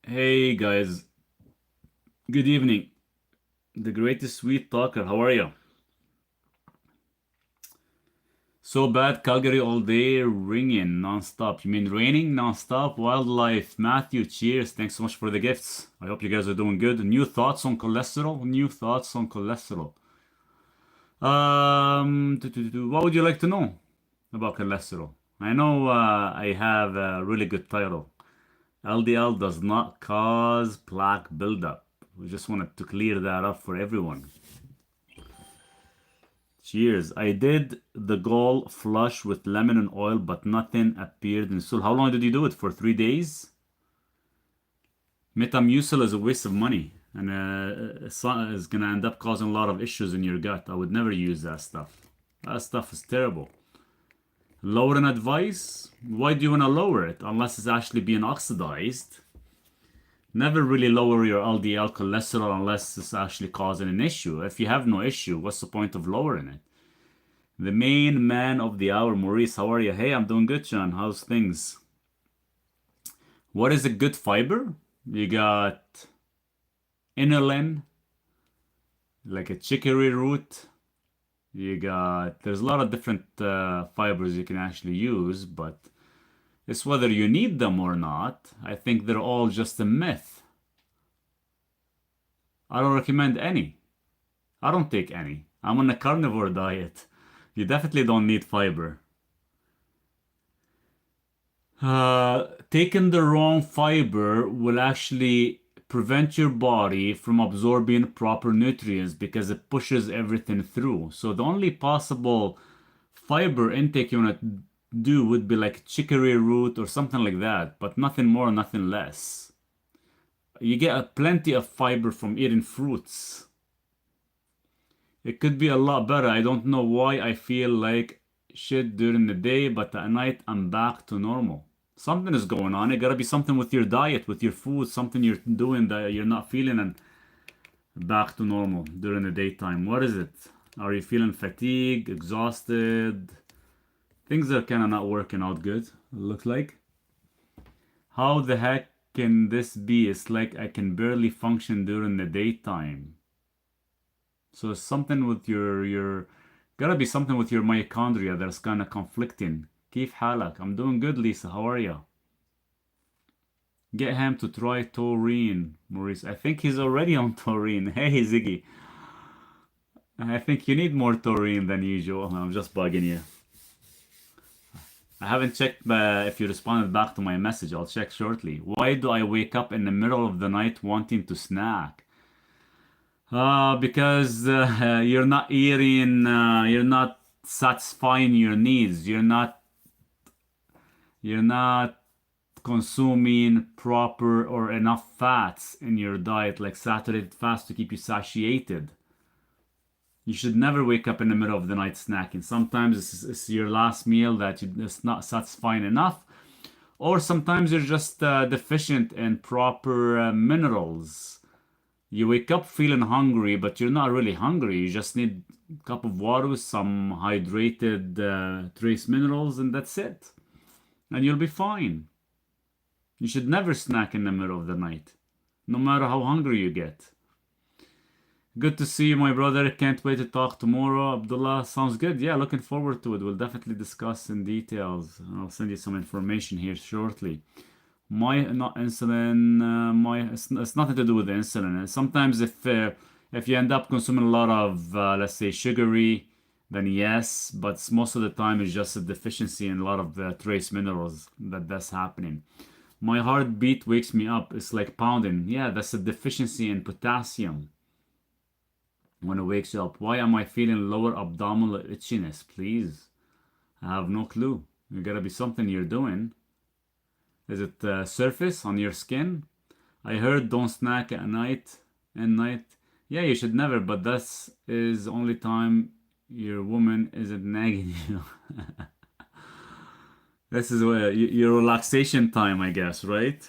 Hey guys, good evening. The greatest sweet talker, how are you? So bad, Calgary all day, ringing non-stop. You mean raining non-stop? Wildlife. Matthew, cheers. Thanks so much for the gifts. I hope you guys are doing good. New thoughts on cholesterol? New thoughts on cholesterol. What would you like to know about cholesterol? I know I have a really good title. LDL does not cause plaque buildup. We just wanted to clear that up for everyone. Cheers. I did the gall flush with lemon and oil, but nothing appeared in stool. How long did you do it? For 3 days? Metamucil is a waste of money and is going to end up causing a lot of issues in your gut. I would never use that stuff. That stuff is terrible. Lower an advice? Why do you want to lower it? Unless it's actually being oxidized. Never really lower your LDL cholesterol unless it's actually causing an issue. If you have no issue, what's the point of lowering it? The main man of the hour, Maurice, how are you? Hey, I'm doing good, Sean. How's things? What is a good fiber? You got inulin, like a chicory root. There's a lot of different fibers you can actually use, but it's whether you need them or not. I think they're all just a myth. I don't recommend any. I don't take any. I'm on a carnivore diet. You definitely don't need fiber. Taking the wrong fiber will actually prevent your body from absorbing proper nutrients because it pushes everything through. So the only possible fiber intake you want to do would be like chicory root or something like that, but nothing more, nothing less. You get plenty of fiber from eating fruits. It could be a lot better. I don't know why I feel like shit during the day, but at night I'm back to normal. Something is going on. It gotta be something with your diet, with your food, something you're doing that you're not feeling and back to normal during the daytime. What is it? Are you feeling fatigued, exhausted? Things are kind of not working out good, it looks like. How the heck can this be? It's like I can barely function during the daytime. So it's something with your gotta be something with your mitochondria that's kind of conflicting. كيف حالك? I'm doing good, Lisa. How are you? Get him to try taurine, Maurice. I think he's already on taurine. Hey, Ziggy. I think you need more taurine than usual. I'm just bugging you. I haven't checked if you responded back to my message. I'll check shortly. Why do I wake up in the middle of the night wanting to snack? Because you're not eating, you're not satisfying your needs. You're not consuming proper or enough fats in your diet, like saturated fats to keep you satiated. You should never wake up in the middle of the night snacking. Sometimes it's your last meal that it's not satisfying enough, or sometimes you're just deficient in proper minerals. You wake up feeling hungry, but you're not really hungry. You just need a cup of water with some hydrated trace minerals, and that's it. And you'll be fine. You should never snack in the middle of the night, no matter how hungry you get. Good to see you, my brother. Can't wait to talk tomorrow. Abdullah, sounds good. Yeah, looking forward to it. We'll definitely discuss in details. I'll send you some information here shortly. My not insulin. It's nothing to do with the insulin. And sometimes if you end up consuming a lot of let's say sugary, then yes. But most of the time it's just a deficiency in a lot of trace minerals that's happening. My heartbeat wakes me up. It's like pounding. Yeah, that's a deficiency in potassium when it wakes you up. Why am I feeling lower abdominal itchiness? Please. I have no clue. You gotta be something you're doing. Is it surface on your skin? I heard don't snack at night. And night. Yeah, you should never, but that's is only time your woman isn't nagging you. This is your relaxation time, I guess, right?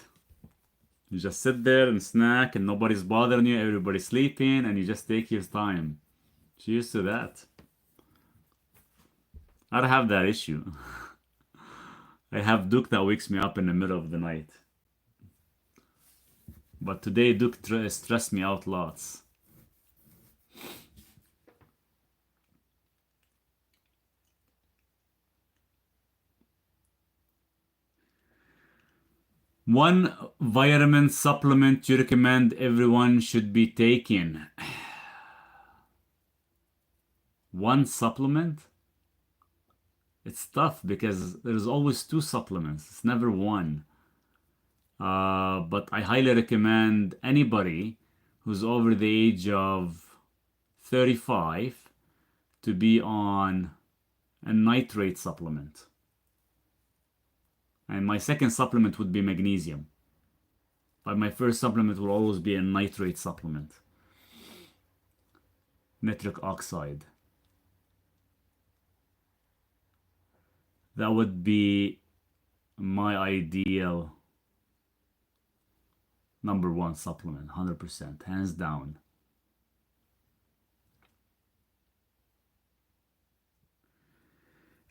You just sit there and snack and nobody's bothering you, everybody's sleeping, and you just take your time. Cheers to that. I don't have that issue. I have Duke that wakes me up in the middle of the night. But today do stress me out lots. One vitamin supplement you recommend everyone should be taking. One supplement? It's tough because there's always two supplements. It's never one. But I highly recommend anybody who's over the age of 35 to be on a nitrate supplement. And my second supplement would be magnesium. But my first supplement will always be a nitrate supplement. Nitric oxide. That would be my ideal number one supplement, 100%, hands down.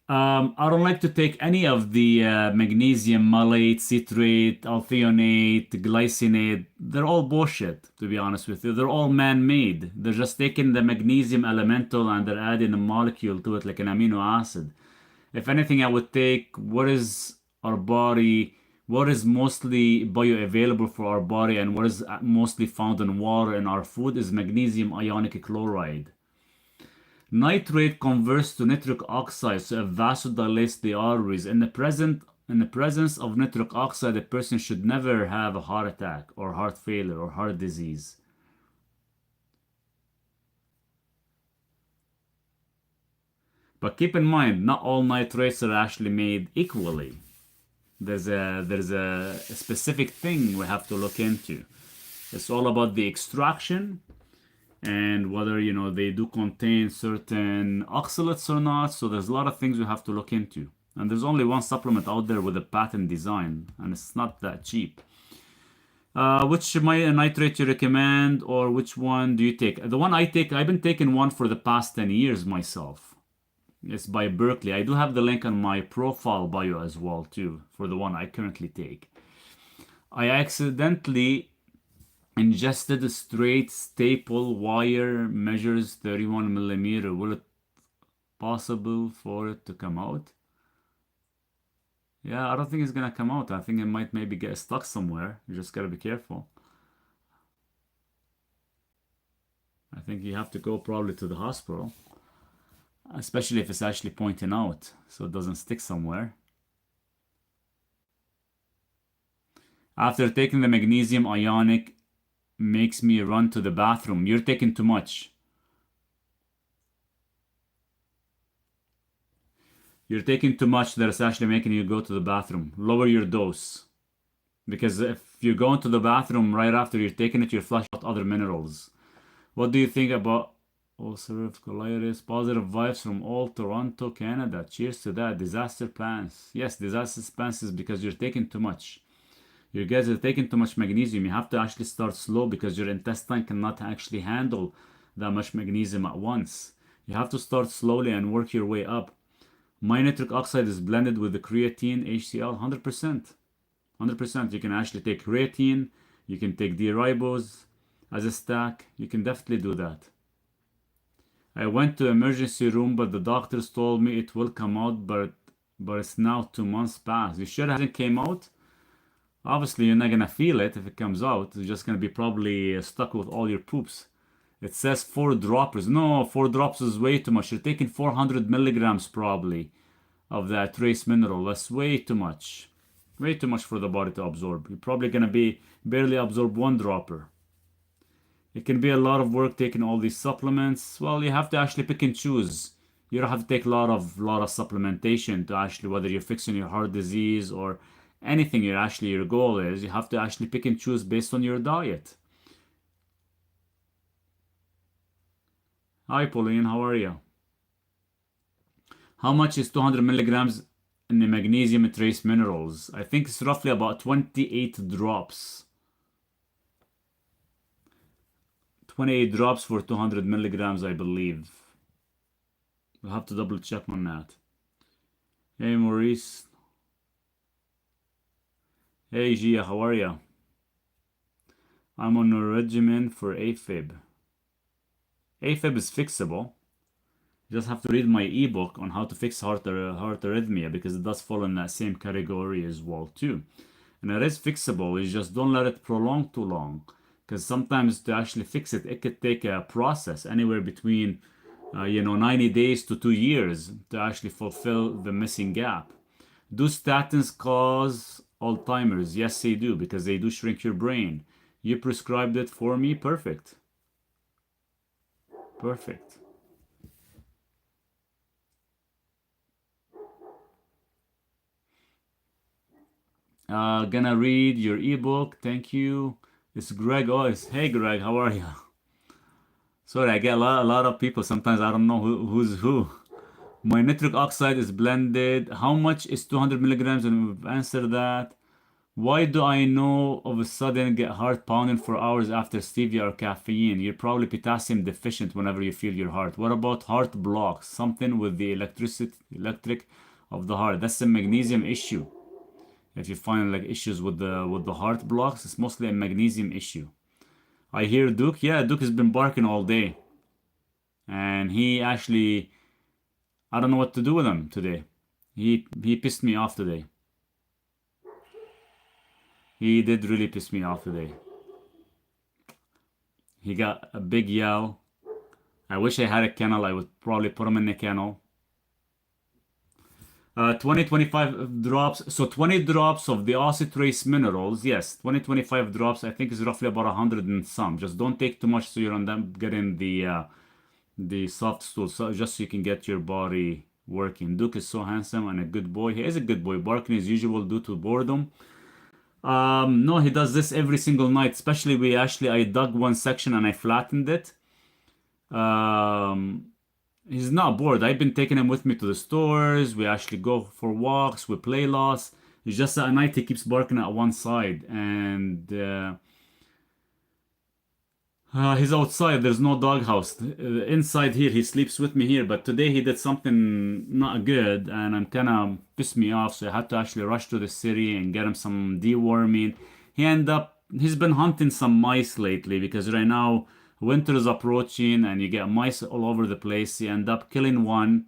I don't like to take any of the magnesium malate, citrate, althionate, glycinate. They're all bullshit, to be honest with you. They're all man-made. They're just taking the magnesium elemental and they're adding a molecule to it like an amino acid. If anything, I would take what is our body, what is mostly bioavailable for our body and what is mostly found in water in our food is magnesium ionic chloride. Nitrate converts to nitric oxide, so it vasodilates the arteries. In the presence of nitric oxide, a person should never have a heart attack or heart failure or heart disease. But keep in mind, not all nitrates are actually made equally. There's a specific thing we have to look into. It's all about the extraction and whether they do contain certain oxalates or not. So there's a lot of things we have to look into. And there's only one supplement out there with a patent design, and it's not that cheap. Which nitrate you recommend, or which one do you take? The one I take, I've been taking one for the past 10 years myself. It's by Berkeley. I do have the link on my profile bio as well too for the one I currently take. I accidentally ingested a straight staple wire measures 31 millimeter. Will it possible for it to come out? Yeah, I don't think it's gonna come out. I think it might maybe get stuck somewhere. You just gotta be careful. I think you have to go probably to the hospital, especially if it's actually pointing out so it doesn't stick somewhere. After taking the magnesium ionic makes me run to the bathroom. You're taking too much. You're taking too much that it's actually making you go to the bathroom. Lower your dose. Because if you're going to the bathroom right after you're taking it, you're flushing out other minerals. What do you think about ulcerative colitis? Positive vibes from all Toronto, Canada. Cheers to that. Disaster plans. Yes, disaster plans is because you're taking too much. You guys are taking too much magnesium. You have to actually start slow because your intestine cannot actually handle that much magnesium at once. You have to start slowly and work your way up. My nitric oxide is blended with the creatine, HCl, 100%. 100%. You can actually take creatine. You can take D-ribose as a stack. You can definitely do that. I went to emergency room, but the doctors told me it will come out, but it's now 2 months past. You sure it hasn't came out? Obviously, you're not gonna feel it if it comes out. You're just gonna be probably stuck with all your poops. It says 4 droppers. No, 4 drops is way too much. You're taking 400 milligrams probably of that trace mineral. That's way too much. Way too much for the body to absorb. You're probably gonna be barely absorb 1 dropper. It can be a lot of work taking all these supplements. Well, you have to actually pick and choose. You don't have to take a lot of supplementation to actually, whether you're fixing your heart disease or anything your goal is, you have to actually pick and choose based on your diet. Hi Pauline, how are you? How much is 200 milligrams in the magnesium trace minerals? I think it's roughly about 28 drops. 28 drops for 200 milligrams, I believe. We'll have to double check on that. Hey Maurice. Hey Gia, how are you? I'm on a regimen for AFib. AFib is fixable. You just have to read my ebook on how to fix heart arrhythmia because it does fall in that same category as well too. And it is fixable. You just don't let it prolong too long because sometimes to actually fix it, it could take a process anywhere between 90 days to 2 years to actually fulfill the missing gap. Do statins cause Alzheimer's? Yes, they do because they do shrink your brain. You prescribed it for me. Perfect. Perfect. Gonna read your ebook. Thank you. It's Greg. Oh, hey Greg, how are you? Sorry, I get a lot of people. Sometimes I don't know who's who. My nitric oxide is blended. How much is 200 milligrams? And we've answered that. Why do I know of a sudden get heart pounding for hours after stevia or caffeine? You're probably potassium deficient whenever you feel your heart. What about heart blocks? Something with the electric of the heart. That's a magnesium issue. If you find like issues with the heart blocks, it's mostly a magnesium issue. I hear Duke. Yeah, Duke has been barking all day, and he actually, I don't know what to do with him today. He pissed me off today. He did really piss me off today. He got a big yell. I wish I had a kennel. I would probably put him in a kennel. 20-25 drops. So 20 drops of the acid trace minerals. Yes, 20-25 drops. I think is roughly about 100 and some. Just don't take too much so you don't end up getting the soft stool. So just so you can get your body working. Duke is so handsome and a good boy. He is a good boy. Barking as usual due to boredom. No, he does this every single night. Especially I dug one section and I flattened it. Um, he's not bored. I've been taking him with me to the stores. We actually go for walks. We play lots. It's just that at night he keeps barking at one side, and he's outside. There's no doghouse. Inside here, he sleeps with me here. But today he did something not good, and I'm kind of pissed me off. So I had to actually rush to the city and get him some deworming. He's been hunting some mice lately because right now winter is approaching and you get mice all over the place. He end up killing one.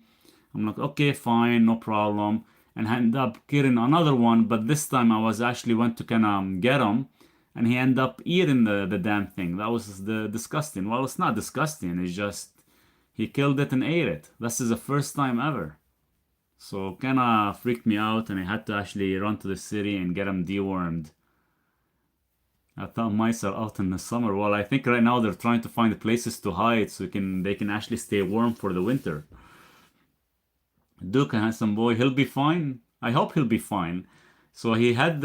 I'm like, okay, fine, no problem. And I end up killing another one, but this time I was actually went to kind of get him, and he ended up eating the damn thing. That was the disgusting. Well, it's not disgusting. It's just he killed it and ate it. This is the first time ever. So kind of freaked me out, and I had to actually run to the city and get him dewormed. I thought mice are out in the summer. Well, I think right now they're trying to find places to hide so they can actually stay warm for the winter. Duke, a handsome boy, he'll be fine. I hope he'll be fine. So he ate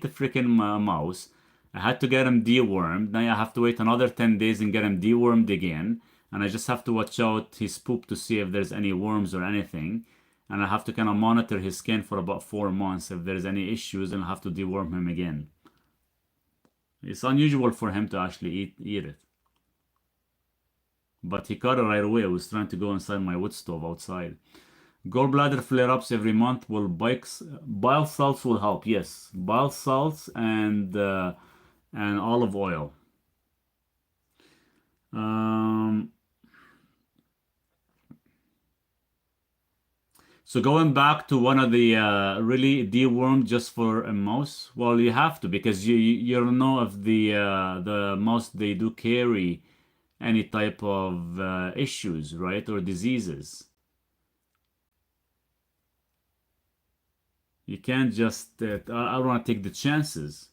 the freaking mouse. I had to get him dewormed. Now I have to wait another 10 days and get him dewormed again. And I just have to watch out his poop to see if there's any worms or anything. And I have to kind of monitor his skin for about 4 months. If there's any issues, then I'll have to deworm him again. It's unusual for him to actually eat it. But he caught it right away. I was trying to go inside my wood stove outside. Gallbladder flare-ups every month will bile salts will help. Yes, bile salts and olive oil. So going back to one of the really dewormed just for a mouse, well, you have to because you don't know if the mouse they do carry any type of issues, right, or diseases. You can't just, I don't want to take the chances.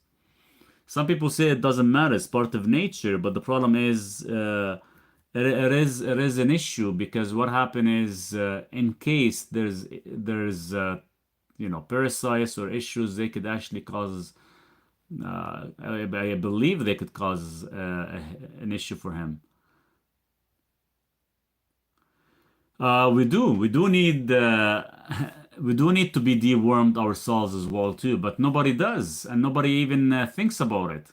Some people say it doesn't matter, it's part of nature, but the problem is, it is an issue because what happened is, in case there's parasites or issues, they could actually cause, I believe they could cause an issue for him. We do need we do need to be dewormed ourselves as well too, but nobody does, and nobody even thinks about it.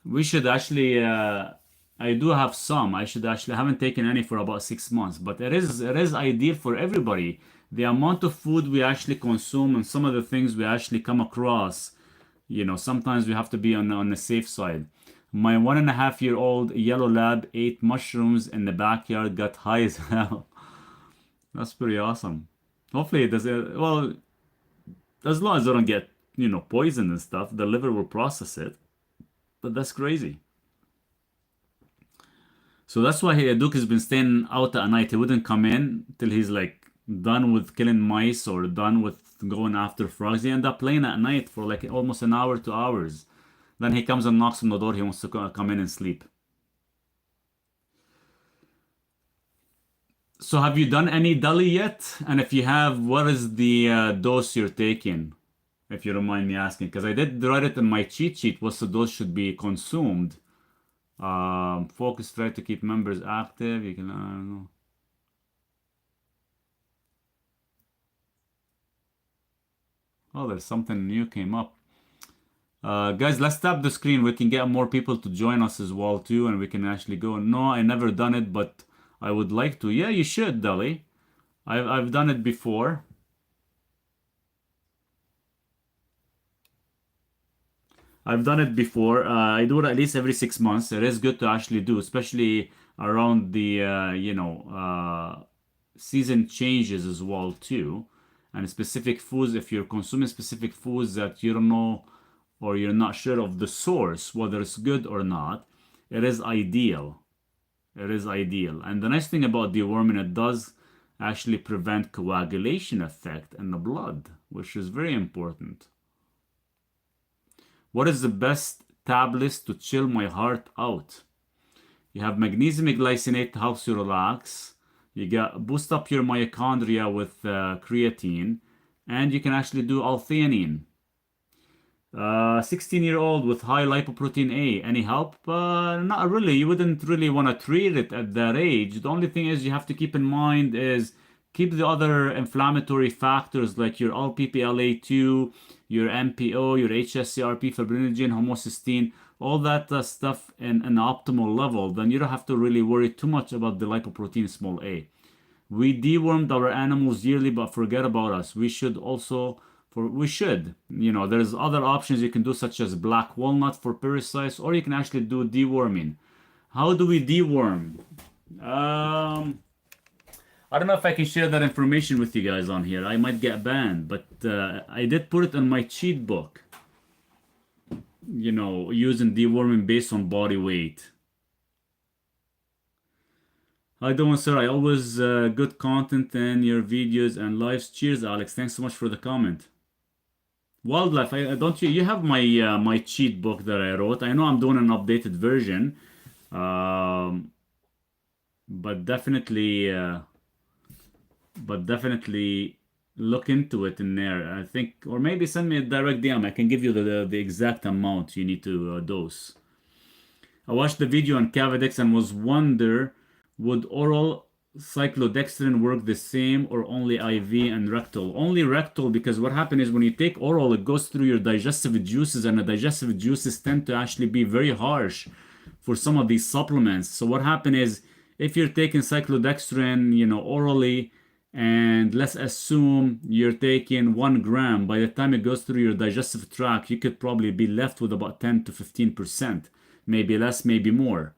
We should actually. I do have some. I should actually I haven't taken any for about 6 months, but it is ideal for everybody. The amount of food we actually consume and some of the things we actually come across, Sometimes we have to be on the safe side. My 1.5-year-old yellow lab ate mushrooms in the backyard, got high as hell. That's pretty awesome. Hopefully it does. Well, as long as they don't get, poison and stuff, the liver will process it. But that's crazy. So that's why Duke has been staying out at night. He wouldn't come in till he's like done with killing mice or done with going after frogs. He end up playing at night for like almost an hour, 2 hours. Then he comes and knocks on the door. He wants to come in and sleep. So have you done any Dali yet? And if you have, what is the dose you're taking? If you don't mind me asking, because I did write it in my cheat sheet. What's the dose should be consumed? Focus, try to keep members active. You can, I don't know. Oh, there's something new came up. Guys, let's tap the screen. We can get more people to join us as well too, and we can actually go. No, I never done it, but I would like to. Yeah, you should, Dali. I've done it before. I've done it before. I do it at least every 6 months. It is good to actually do, especially around the season changes as well too, and specific foods. If you're consuming specific foods that you don't know or you're not sure of the source, whether it's good or not, it is ideal. It is ideal. And the nice thing about deworming, it does actually prevent coagulation effect in the blood, which is very important. What is the best tablets to chill my heart out? You have magnesium glycinate, helps you relax. You got boost up your mitochondria with creatine, and you can actually do L-theanine. 16-year-old with high lipoprotein A. Any help? Not really. You wouldn't really want to treat it at that age. The only thing is you have to keep in mind is keep the other inflammatory factors like your LPPLA2, your MPO, your HSCRP, fibrinogen, homocysteine, all that stuff in an optimal level. Then you don't have to really worry too much about the lipoprotein small a. We dewormed our animals yearly, but forget about us. We should also... there's other options you can do, such as black walnut for parasites, or you can actually do deworming. How do we deworm? I don't know if I can share that information with you guys on here. I might get banned, but I did put it in my cheat book. Using deworming based on body weight. How you doing, sir? I always good content in your videos and lives. Cheers, Alex. Thanks so much for the comment. Wildlife, don't you have my my cheat book that I wrote? I know I'm doing an updated version, but definitely look into it in there. I think, or maybe send me a direct DM. I can give you the exact amount you need to dose. I watched the video on Cavidex and was wonder, would oral cyclodextrin work the same or only IV and rectal? Only rectal, because what happens is when you take oral, it goes through your digestive juices, and the digestive juices tend to actually be very harsh for some of these supplements. So what happens is if you're taking cyclodextrin, orally, and let's assume you're taking 1 gram, by the time it goes through your digestive tract, you could probably be left with about 10 to 15%, maybe less, maybe more.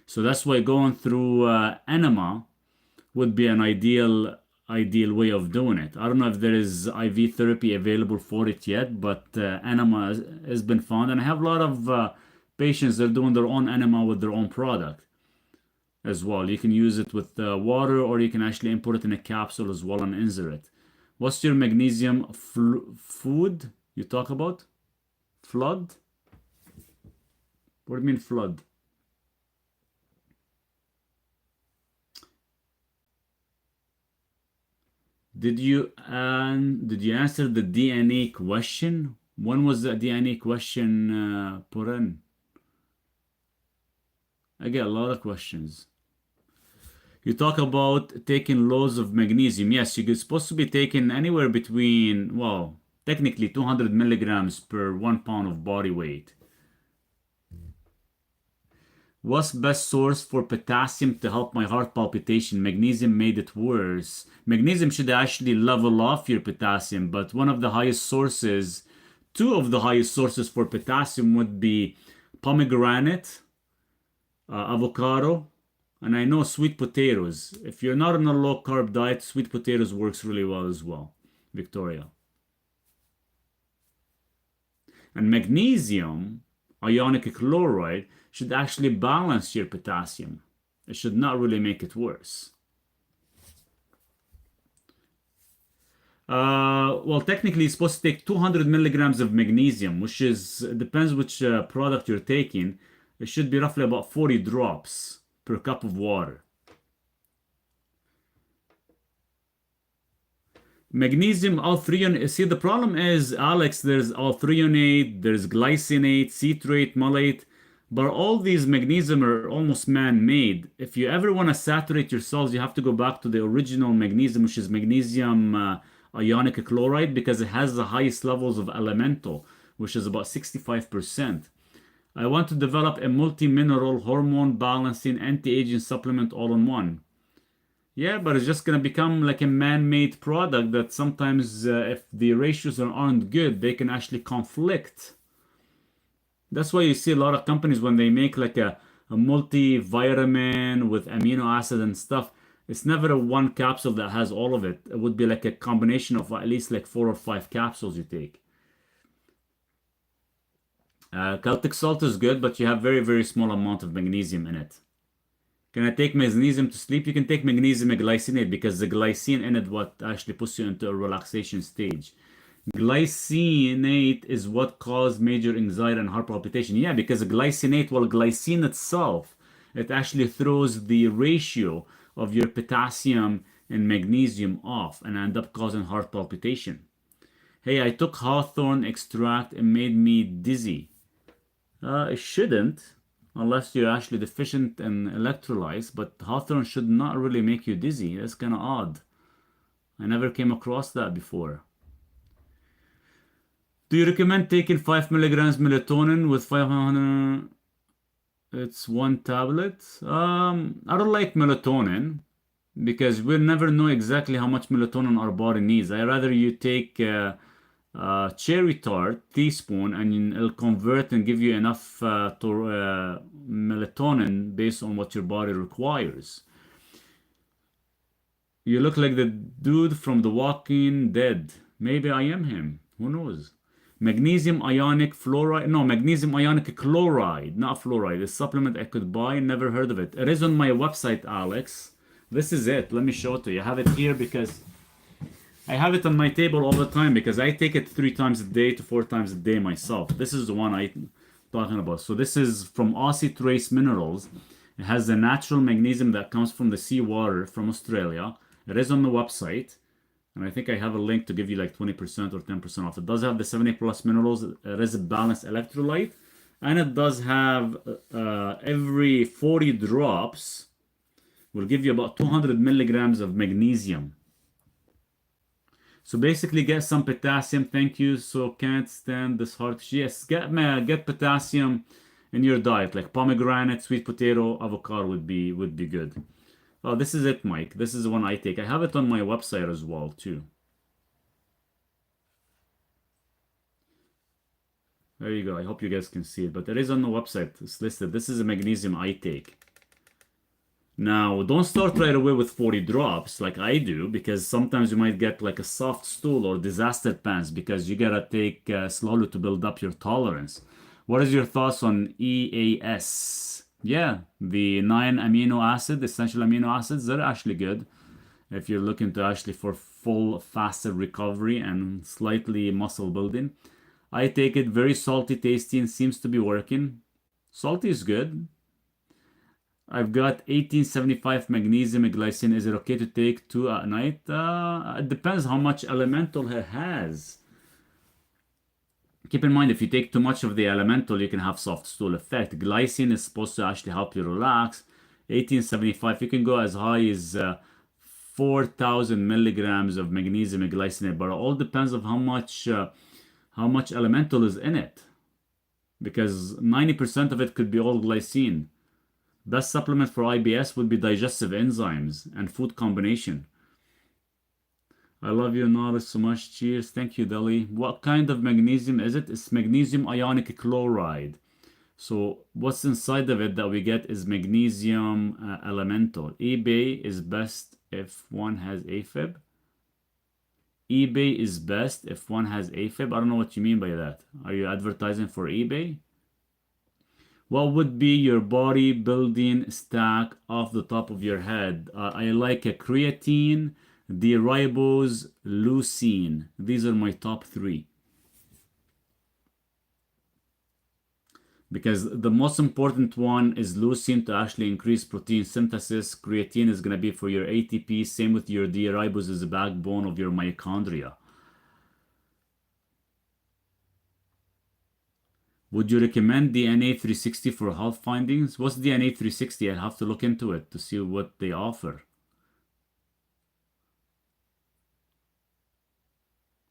So that's why going through enema would be an ideal way of doing it. I don't know if there is IV therapy available for it yet, but enema has been found, and I have a lot of patients that are doing their own enema with their own product as well. You can use it with water, or you can actually import it in a capsule as well and insert it. What's your magnesium food you talk about? Flood? What do you mean flood? Did you answer the DNA question? When was the DNA question put in? I get a lot of questions. You talk about taking loads of magnesium. Yes, you're supposed to be taking anywhere between, well, technically 200 milligrams per 1 pound of body weight. What's best source for potassium to help my heart palpitation? Magnesium made it worse. Magnesium should actually level off your potassium, but one of the highest sources two of the highest sources for potassium would be pomegranate, avocado, and I know sweet potatoes. If you're not on a low carb diet, sweet potatoes works really well as well, Victoria. And magnesium, ionic chloride, should actually balance your potassium. It should not really make it worse. Well, technically, it's supposed to take 200 milligrams of magnesium, which is, depends which product you're taking. It should be roughly about 40 drops per cup of water. Magnesium L-threonate. See, the problem is, Alex, there's L-threonate, there's glycinate, citrate, malate, but all these magnesium are almost man-made. If you ever want to saturate your cells, you have to go back to the original magnesium, which is magnesium ionic chloride, because it has the highest levels of elemental, which is about 65%. I want to develop a multi-mineral hormone balancing anti-aging supplement all in one. Yeah, but it's just going to become like a man-made product that sometimes if the ratios aren't good, they can actually conflict. That's why you see a lot of companies when they make like a multivitamin with amino acid and stuff, it's never a one capsule that has all of it. It would be like a combination of at least like 4 or 5 capsules you take. Celtic salt is good, but you have very, very small amount of magnesium in it. Can I take magnesium to sleep? You can take magnesium glycinate because the glycine in it what actually puts you into a relaxation stage. Glycinate is what causes major anxiety and heart palpitation. Yeah, because glycinate, well, glycine itself, it actually throws the ratio of your potassium and magnesium off and end up causing heart palpitation. Hey, I took hawthorn extract and made me dizzy. It shouldn't, unless you're actually deficient in electrolytes, but hawthorn should not really make you dizzy. That's kind of odd. I never came across that before. Do you recommend taking 5 milligrams melatonin with 500? It's one tablet. I don't like melatonin because we'll never know exactly how much melatonin our body needs. I rather you take cherry tart teaspoon and it'll convert and give you enough melatonin based on what your body requires. You look like the dude from The Walking Dead. Maybe I am him. Who knows? Magnesium ionic fluoride. No, magnesium ionic chloride, not fluoride. A supplement I could buy. Never heard of it. It is on my website, Alex. This is it. Let me show it to you. I have it here because I have it on my table all the time because I take it 3 times a day to 4 times a day myself. This is the one I'm talking about. So this is from Aussie Trace Minerals. It has the natural magnesium that comes from the seawater from Australia. It is on the website. And I think I have a link to give you like 20% or 10% off. It does have the 70 plus minerals. It is a balanced electrolyte. And it does have every 40 drops will give you about 200 milligrams of magnesium. So basically get some potassium. Thank you. So can't stand this heart. Yes, get potassium in your diet. Like pomegranate, sweet potato, avocado would be good. Oh, this is it, Mike. This is the one I take. I have it on my website as well, too. There you go. I hope you guys can see it. But it is on the website. It's listed. This is a magnesium I take. Now, don't start right away with 40 drops like I do, because sometimes you might get like a soft stool or disaster pants because you gotta take slowly to build up your tolerance. What is your thoughts on EAS? Yeah, the 9 amino acid, essential amino acids, they're actually good if you're looking to actually for full, faster recovery and slightly muscle building. I take it very salty, tasty, and seems to be working. Salty is good. I've got 1875 magnesium and glycine. Is it okay to take 2 at night? It depends how much elemental it has. Keep in mind, if you take too much of the elemental, you can have soft stool effect. Glycine is supposed to actually help you relax. 1875, you can go as high as 4,000 milligrams of magnesium and glycinate, but it all depends on how much elemental is in it. Because 90% of it could be all glycine. Best supplement for IBS would be digestive enzymes and food combination. I love your knowledge so much. Cheers. Thank you, Deli. What kind of magnesium is it? It's magnesium ionic chloride. So what's inside of it that we get is magnesium elemental. eBay is best if one has AFib. eBay is best if one has AFib. I don't know what you mean by that. Are you advertising for eBay? What would be your bodybuilding stack off the top of your head? I like a creatine, D-ribose, leucine. These are my top three. Because the most important one is leucine to actually increase protein synthesis. Creatine is going to be for your ATP. Same with your D-ribose is the backbone of your mitochondria. Would you recommend DNA 360 for health findings? What's DNA 360? I'll have to look into it to see what they offer.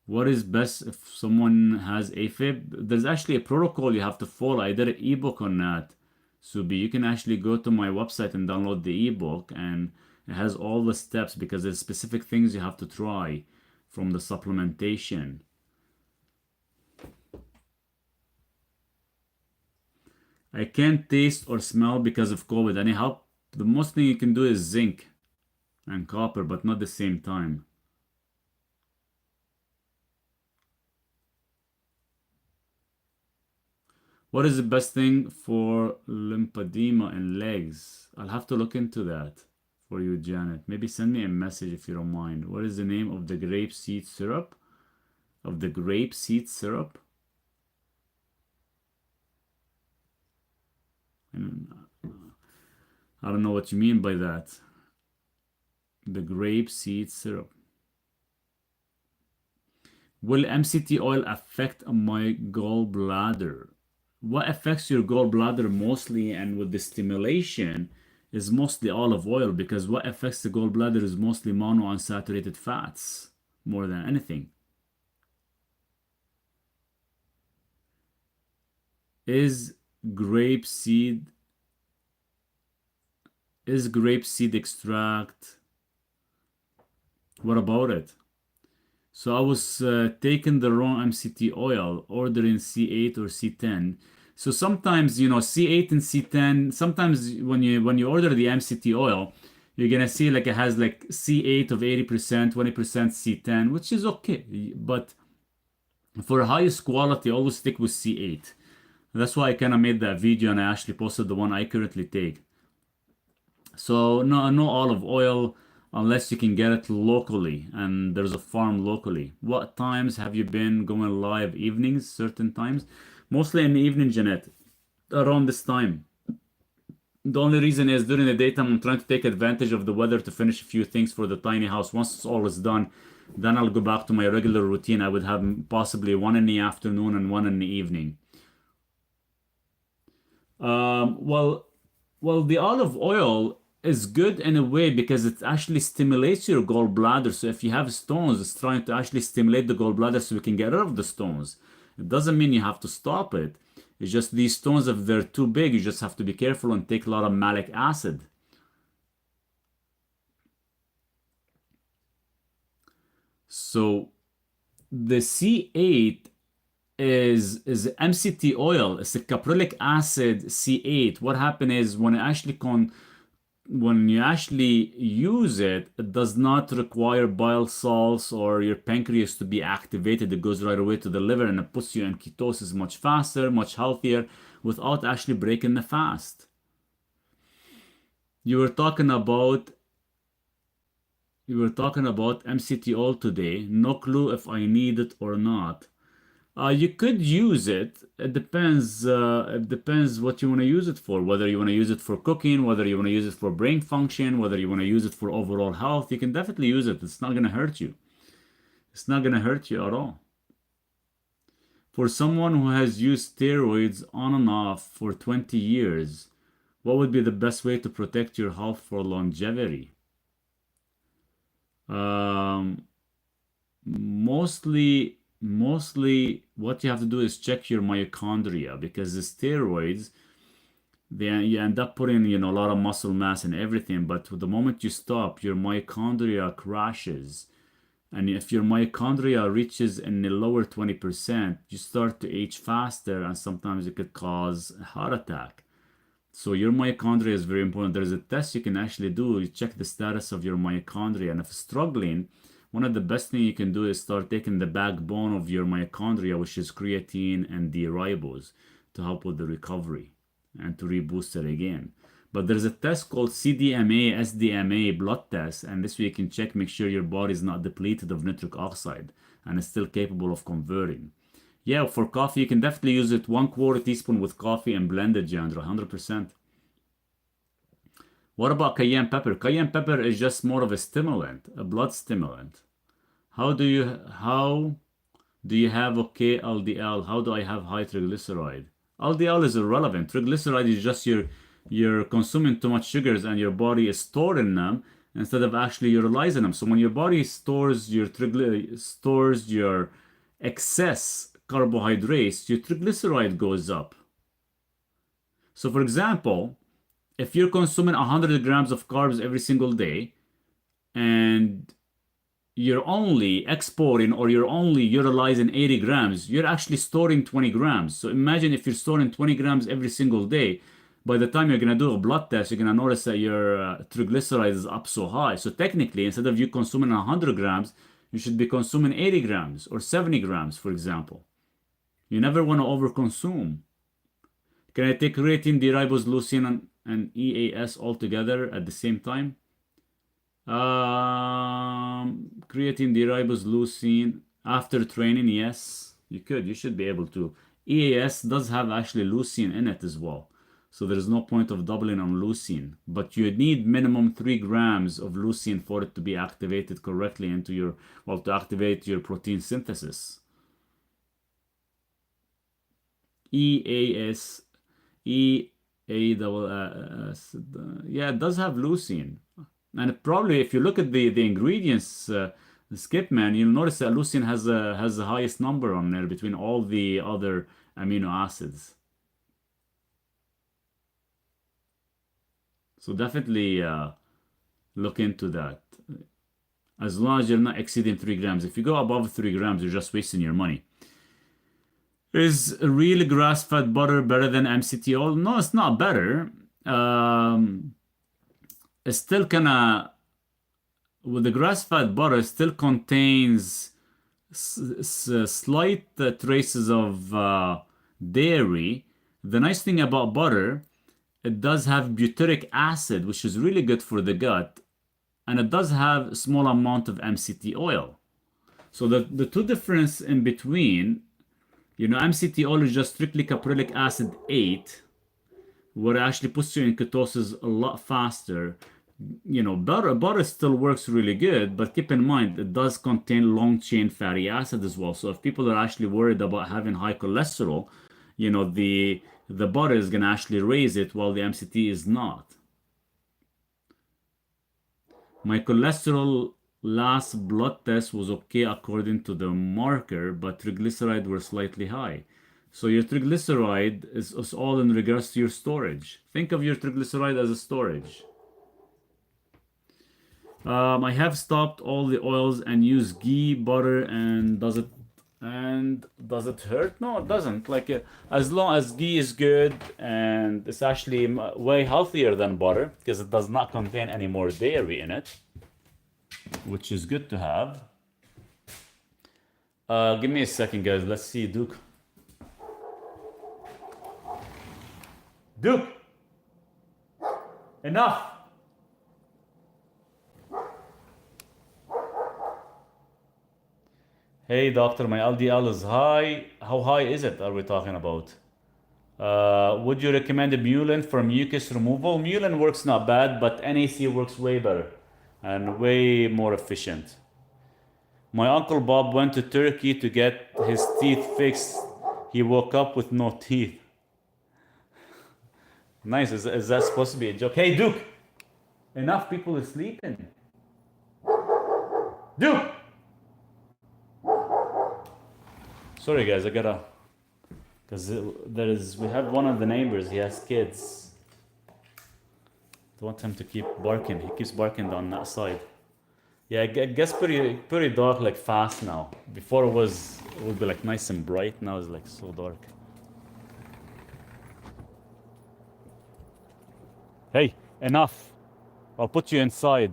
What is best if someone has AFib? There's actually a protocol you have to follow. I did an ebook on that. Subi, you can actually go to my website and download the ebook, and it has all the steps because there's specific things you have to try from the supplementation. I can't taste or smell because of COVID. Any help? The most thing you can do is zinc and copper, but not the same time. What is the best thing for lymphedema in legs? I'll have to look into that for you, Janet. Maybe send me a message if you don't mind. What is the name of the grape seed syrup? Of the grape seed syrup? I don't know what you mean by that. The grape seed syrup. Will MCT oil affect my gallbladder? What affects your gallbladder mostly and with the stimulation is mostly olive oil, because what affects the gallbladder is mostly monounsaturated fats more than anything. Is grapeseed extract? What about it? So I was taking the wrong MCT oil, ordering C8 or C10. So sometimes, you know, C8 and C10, sometimes when you order the MCT oil, you're gonna see like it has like C8 of 80%, 20% C10, which is okay. But for highest quality, always stick with C8. That's why I kind of made that video and I actually posted the one I currently take. So no olive oil unless you can get it locally and there's a farm locally. What times have you been going live? Evenings, certain times? Mostly in the evening, Jeanette, around this time. The only reason is during the daytime I'm trying to take advantage of the weather to finish a few things for the tiny house. Once it's all is done, then I'll go back to my regular routine. I would have possibly one in the afternoon and one in the evening. Well, the olive oil is good in a way because it actually stimulates your gallbladder. So if you have stones, it's trying to actually stimulate the gallbladder so we can get rid of the stones. It doesn't mean you have to stop it. It's just these stones, if they're too big, you just have to be careful and take a lot of malic acid. So the C8 is MCT oil. It's a caprylic acid C8. What happened is when you actually use it, it does not require bile salts or your pancreas to be activated. It goes right away to the liver and it puts you in ketosis much faster, much healthier, without actually breaking the fast. You were talking about MCT oil today. No clue if I need it or not. You could use it. It depends. It depends what you want to use it for. Whether you want to use it for cooking, whether you want to use it for brain function, whether you want to use it for overall health. You can definitely use it. It's not going to hurt you. It's not going to hurt you at all. For someone who has used steroids on and off for 20 years, what would be the best way to protect your health for longevity? Mostly what you have to do is check your mitochondria, because the steroids, you end up putting, you know, a lot of muscle mass and everything, but the moment you stop, your mitochondria crashes. And if your mitochondria reaches in the lower 20%, you start to age faster, and sometimes it could cause a heart attack. So your mitochondria is very important. There's a test you can actually do. You check the status of your mitochondria, and if it's struggling, one of the best things you can do is start taking the backbone of your mitochondria, which is creatine and D-ribose, to help with the recovery and to reboost it again. But there's a test called CDMA, SDMA blood test, and this way you can check, make sure your body is not depleted of nitric oxide and is still capable of converting. Yeah, for coffee, you can definitely use it 1/4 teaspoon with coffee and blend it, Jandra, 100%. What about cayenne pepper? Cayenne pepper is just more of a stimulant, a blood stimulant. How do you have okay LDL? How do I have high triglyceride? LDL is irrelevant. Triglyceride is just you're consuming too much sugars and your body is storing them instead of actually utilizing them. So when your body stores your excess carbohydrates, your triglyceride goes up. So for example, if you're consuming 100 grams of carbs every single day and you're only exporting or you're only utilizing 80 grams, you're actually storing 20 grams. So imagine if you're storing 20 grams every single day, by the time you're going to do a blood test, you're going to notice that your triglyceride is up so high. So technically, instead of you consuming 100 grams, you should be consuming 80 grams or 70 grams, for example. You never want to overconsume. Can I take creatine, D-ribose, leucine, and EAS all together at the same time? Creatine, D-ribose, leucine after training, yes, you could. You should be able to. EAS does have actually leucine in it as well. So there's no point of doubling on leucine. But you need minimum 3 grams of leucine for it to be activated correctly into your, well, to activate your protein synthesis. EAS, EAS, yeah, it does have leucine. And probably if you look at the ingredients, the skip man, you'll notice that leucine has the highest number on there between all the other amino acids. So definitely look into that. As long as you're not exceeding 3 grams. If you go above 3 grams, you're just wasting your money. Is real grass-fed butter better than MCT oil? No, it's not better. It's still kinda, with the grass-fed butter, it still contains slight traces of dairy. The nice thing about butter, it does have butyric acid, which is really good for the gut, and it does have a small amount of MCT oil. So the two difference in between, MCT oil is just strictly caprylic acid 8, where it actually puts you in ketosis a lot faster. Butter still works really good, but keep in mind it does contain long chain fatty acid as well. So if people are actually worried about having high cholesterol, the butter is going to actually raise it while the MCT is not. My cholesterol last blood test was okay according to the marker, but triglyceride were slightly high. So your triglyceride is all in regards to your storage. Think of your triglyceride as a storage. I have stopped all the oils and use ghee, butter, and does it hurt? No, it doesn't. As long as ghee is good and it's actually way healthier than butter because it does not contain any more dairy in it, which is good to have. Give me a second, guys. Let's see, Duke. Duke! Enough! Hey doctor, my LDL is high. How high is it are we talking about? Would you recommend a Mulin for mucus removal? Mulin works not bad, but NAC works way better and way more efficient. My Uncle Bob went to Turkey to get his teeth fixed. He woke up with no teeth. Nice, is that supposed to be a joke? Hey Duke! Enough people are sleeping. Duke! Sorry guys, I gotta, because we have one of the neighbors, he has kids. I want him to keep barking, he keeps barking on that side. Yeah, it gets pretty dark like fast now. Before it would be like nice and bright. Now it's like so dark. Hey, enough. I'll put you inside.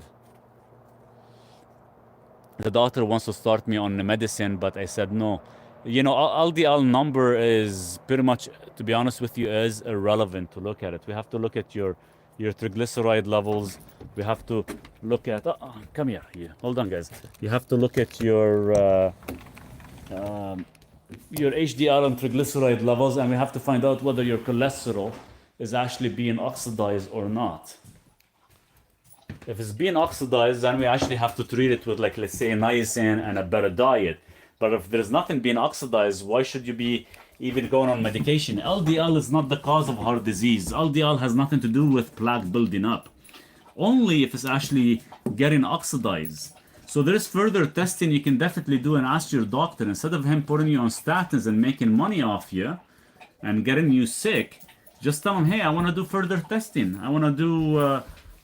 The doctor wants to start me on the medicine, but I said no. You know, LDL number is pretty much, to be honest with you, is irrelevant to look at it. We have to look at your triglyceride levels. We have to look at. Come here. Hold on, guys. You have to look at your HDL and triglyceride levels, and we have to find out whether your cholesterol is actually being oxidized or not. If it's being oxidized, then we actually have to treat it with, like, let's say, niacin and a better diet. But if there's nothing being oxidized, why should you be even going on medication? LDL is not the cause of heart disease. LDL has nothing to do with plaque building up. Only if it's actually getting oxidized. So there's further testing you can definitely do and ask your doctor. Instead of him putting you on statins and making money off you and getting you sick, just tell him, hey, I want to do further testing. I want to do,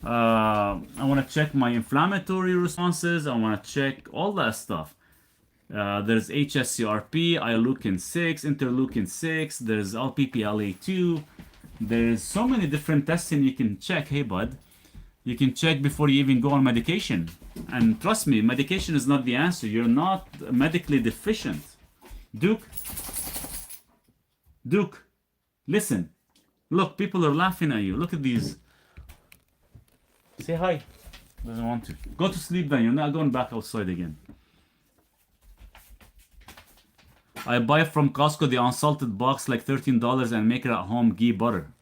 I want to check my inflammatory responses. I want to check all that stuff. There's HSCRP, interleukin 6, there's LPPLA2. There's so many different testing you can check. Hey, bud, you can check before you even go on medication. And trust me, medication is not the answer. You're not medically deficient. Duke, listen. Look, people are laughing at you. Look at these. Say hi. Doesn't want to. Go to sleep then. You're not going back outside again. I buy from Costco the unsalted box, like $13, and make it at home, ghee butter.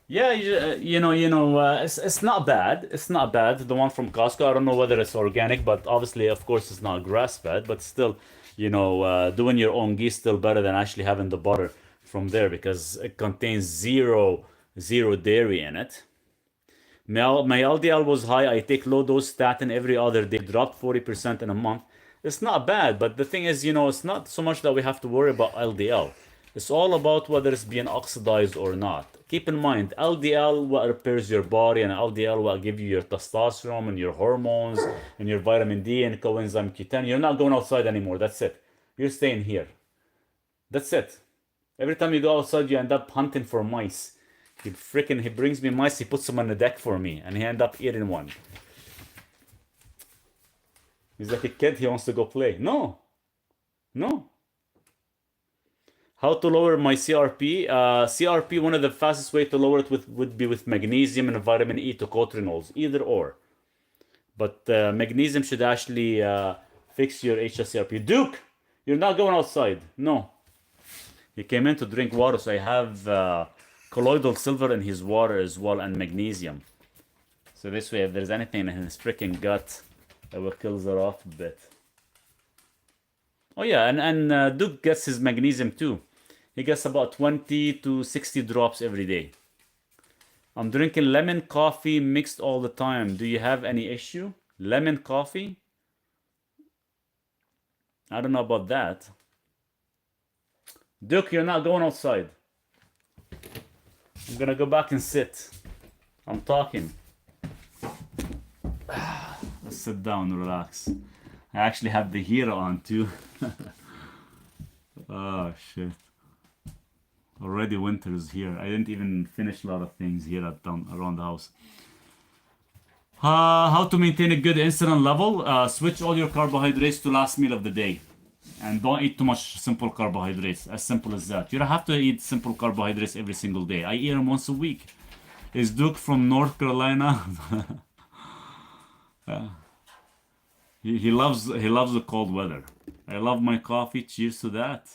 Yeah, it's not bad. It's not bad. The one from Costco, I don't know whether it's organic, but obviously, of course, it's not grass-fed. But still, doing your own ghee is still better than actually having the butter from there, because it contains zero dairy in it. My LDL was high. I take low-dose statin every other day. Dropped 40% in a month. It's not bad, but the thing is, it's not so much that we have to worry about LDL. It's all about whether it's being oxidized or not. Keep in mind, LDL what repairs your body, and LDL will give you your testosterone and your hormones and your vitamin D and coenzyme Q10. You're not going outside anymore. That's it. You're staying here. That's it. Every time you go outside, you end up hunting for mice. He brings me mice, he puts them on the deck for me, and he end up eating one. He's like a kid, he wants to go play. No. How to lower my CRP? CRP, one of the fastest way to lower it would be with magnesium and vitamin E tocotrienols, either or. But magnesium should actually fix your HSCRP. Duke, you're not going outside. No. He came in to drink water, so I have colloidal silver in his water as well, and magnesium. So this way, if there's anything in his freaking gut, it will kill it off a bit. Oh yeah, and Duke gets his magnesium too. He gets about 20 to 60 drops every day. I'm drinking lemon coffee mixed all the time. Do you have any issue? Lemon coffee? I don't know about that. Duke, you're not going outside. I'm gonna go back and sit. I'm talking. Let's sit down, relax. I actually have the heater on too. Oh shit. Already winter is here. I didn't even finish a lot of things here around the house. How to maintain a good insulin level? Switch all your carbohydrates to last meal of the day. And don't eat too much simple carbohydrates. As simple as that. You don't have to eat simple carbohydrates every single day. I eat them once a week. Is Duke from North Carolina? He loves the cold weather. I love my coffee. Cheers to that.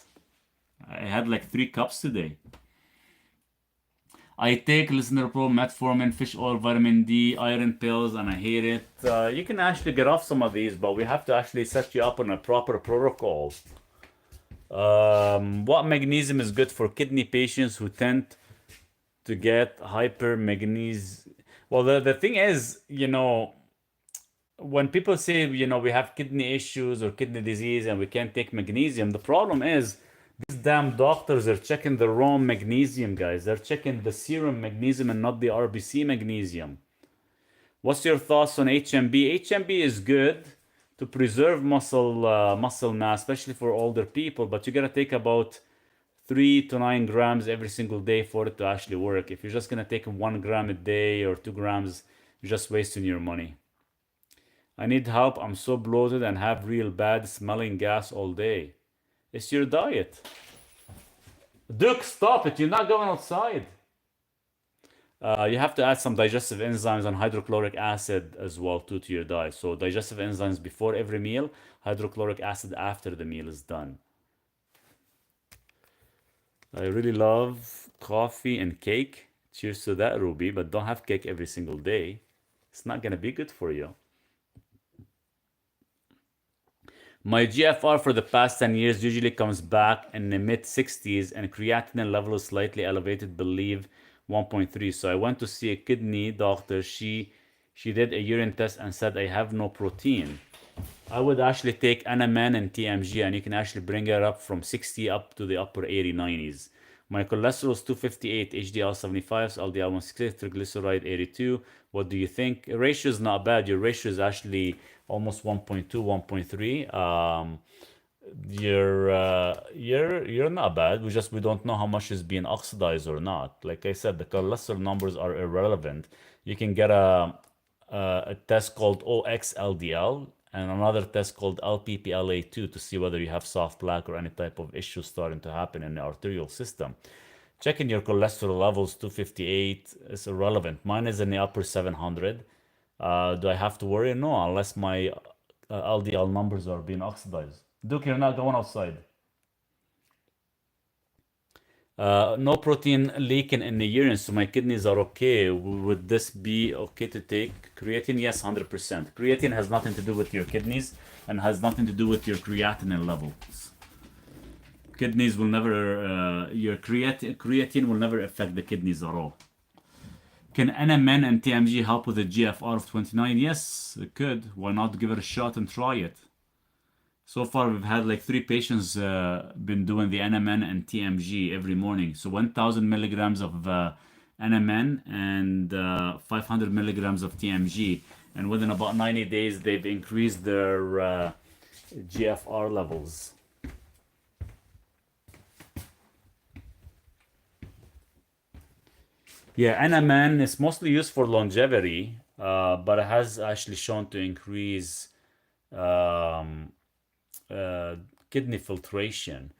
I had like 3 cups today. I take lisinopril, metformin, fish oil, vitamin D, iron pills, and I hate it. You can actually get off some of these, but we have to actually set you up on a proper protocol. What magnesium is good for kidney patients who tend to get hypermagnesium? Well, the thing is, when people say, we have kidney issues or kidney disease and we can't take magnesium, the problem is these damn doctors are checking the wrong magnesium, guys. They're checking the serum magnesium and not the RBC magnesium. What's your thoughts on HMB? HMB is good, to preserve muscle mass, especially for older people. But you gotta take about 3 to 9 grams every single day for it to actually work. If you're just gonna take 1 gram a day or 2 grams, you're just wasting your money. I need help. I'm so bloated and have real bad smelling gas all day. It's your diet. Duke, stop it. You're not going outside. You have to add some digestive enzymes and hydrochloric acid as well too to your diet. So digestive enzymes before every meal, hydrochloric acid after the meal is done. I really love coffee and cake. Cheers to that, Ruby, but don't have cake every single day. It's not gonna be good for you. My GFR for the past 10 years usually comes back in the mid 60s and creatinine level is slightly elevated, believe 1.3. So I went to see a kidney doctor. She did a urine test and said I have no protein. I would actually take NMN and TMG and you can actually bring it up from 60 up to the upper 80, 90s. My cholesterol is 258, HDL 75, LDL 168, triglyceride 82. What do you think? Ratio is not bad. Your ratio is actually almost 1.2, 1.3. You're not bad. We don't know how much is being oxidized or not. Like I said, the cholesterol numbers are irrelevant. You can get a test called OXLDL and another test called LPPLA2 to see whether you have soft plaque or any type of issue starting to happen in the arterial system. Checking your cholesterol levels, 258 is irrelevant. Mine is in the upper 700. Do I have to worry? No, unless my LDL numbers are being oxidized. Duke, you're not going outside. No protein leaking in the urine, so my kidneys are okay. Would this be okay to take creatine? Yes, 100%. Creatine has nothing to do with your kidneys and has nothing to do with your creatinine levels. Kidneys will never, your creatine will never affect the kidneys at all. Can NMN and TMG help with a GFR of 29? Yes, it could. Why not give it a shot and try it? So far, we've had like 3 patients been doing the NMN and TMG every morning. So 1,000 milligrams of NMN and 500 milligrams of TMG. And within about 90 days, they've increased their GFR levels. Yeah, NMN is mostly used for longevity, but it has actually shown to increase kidney filtration.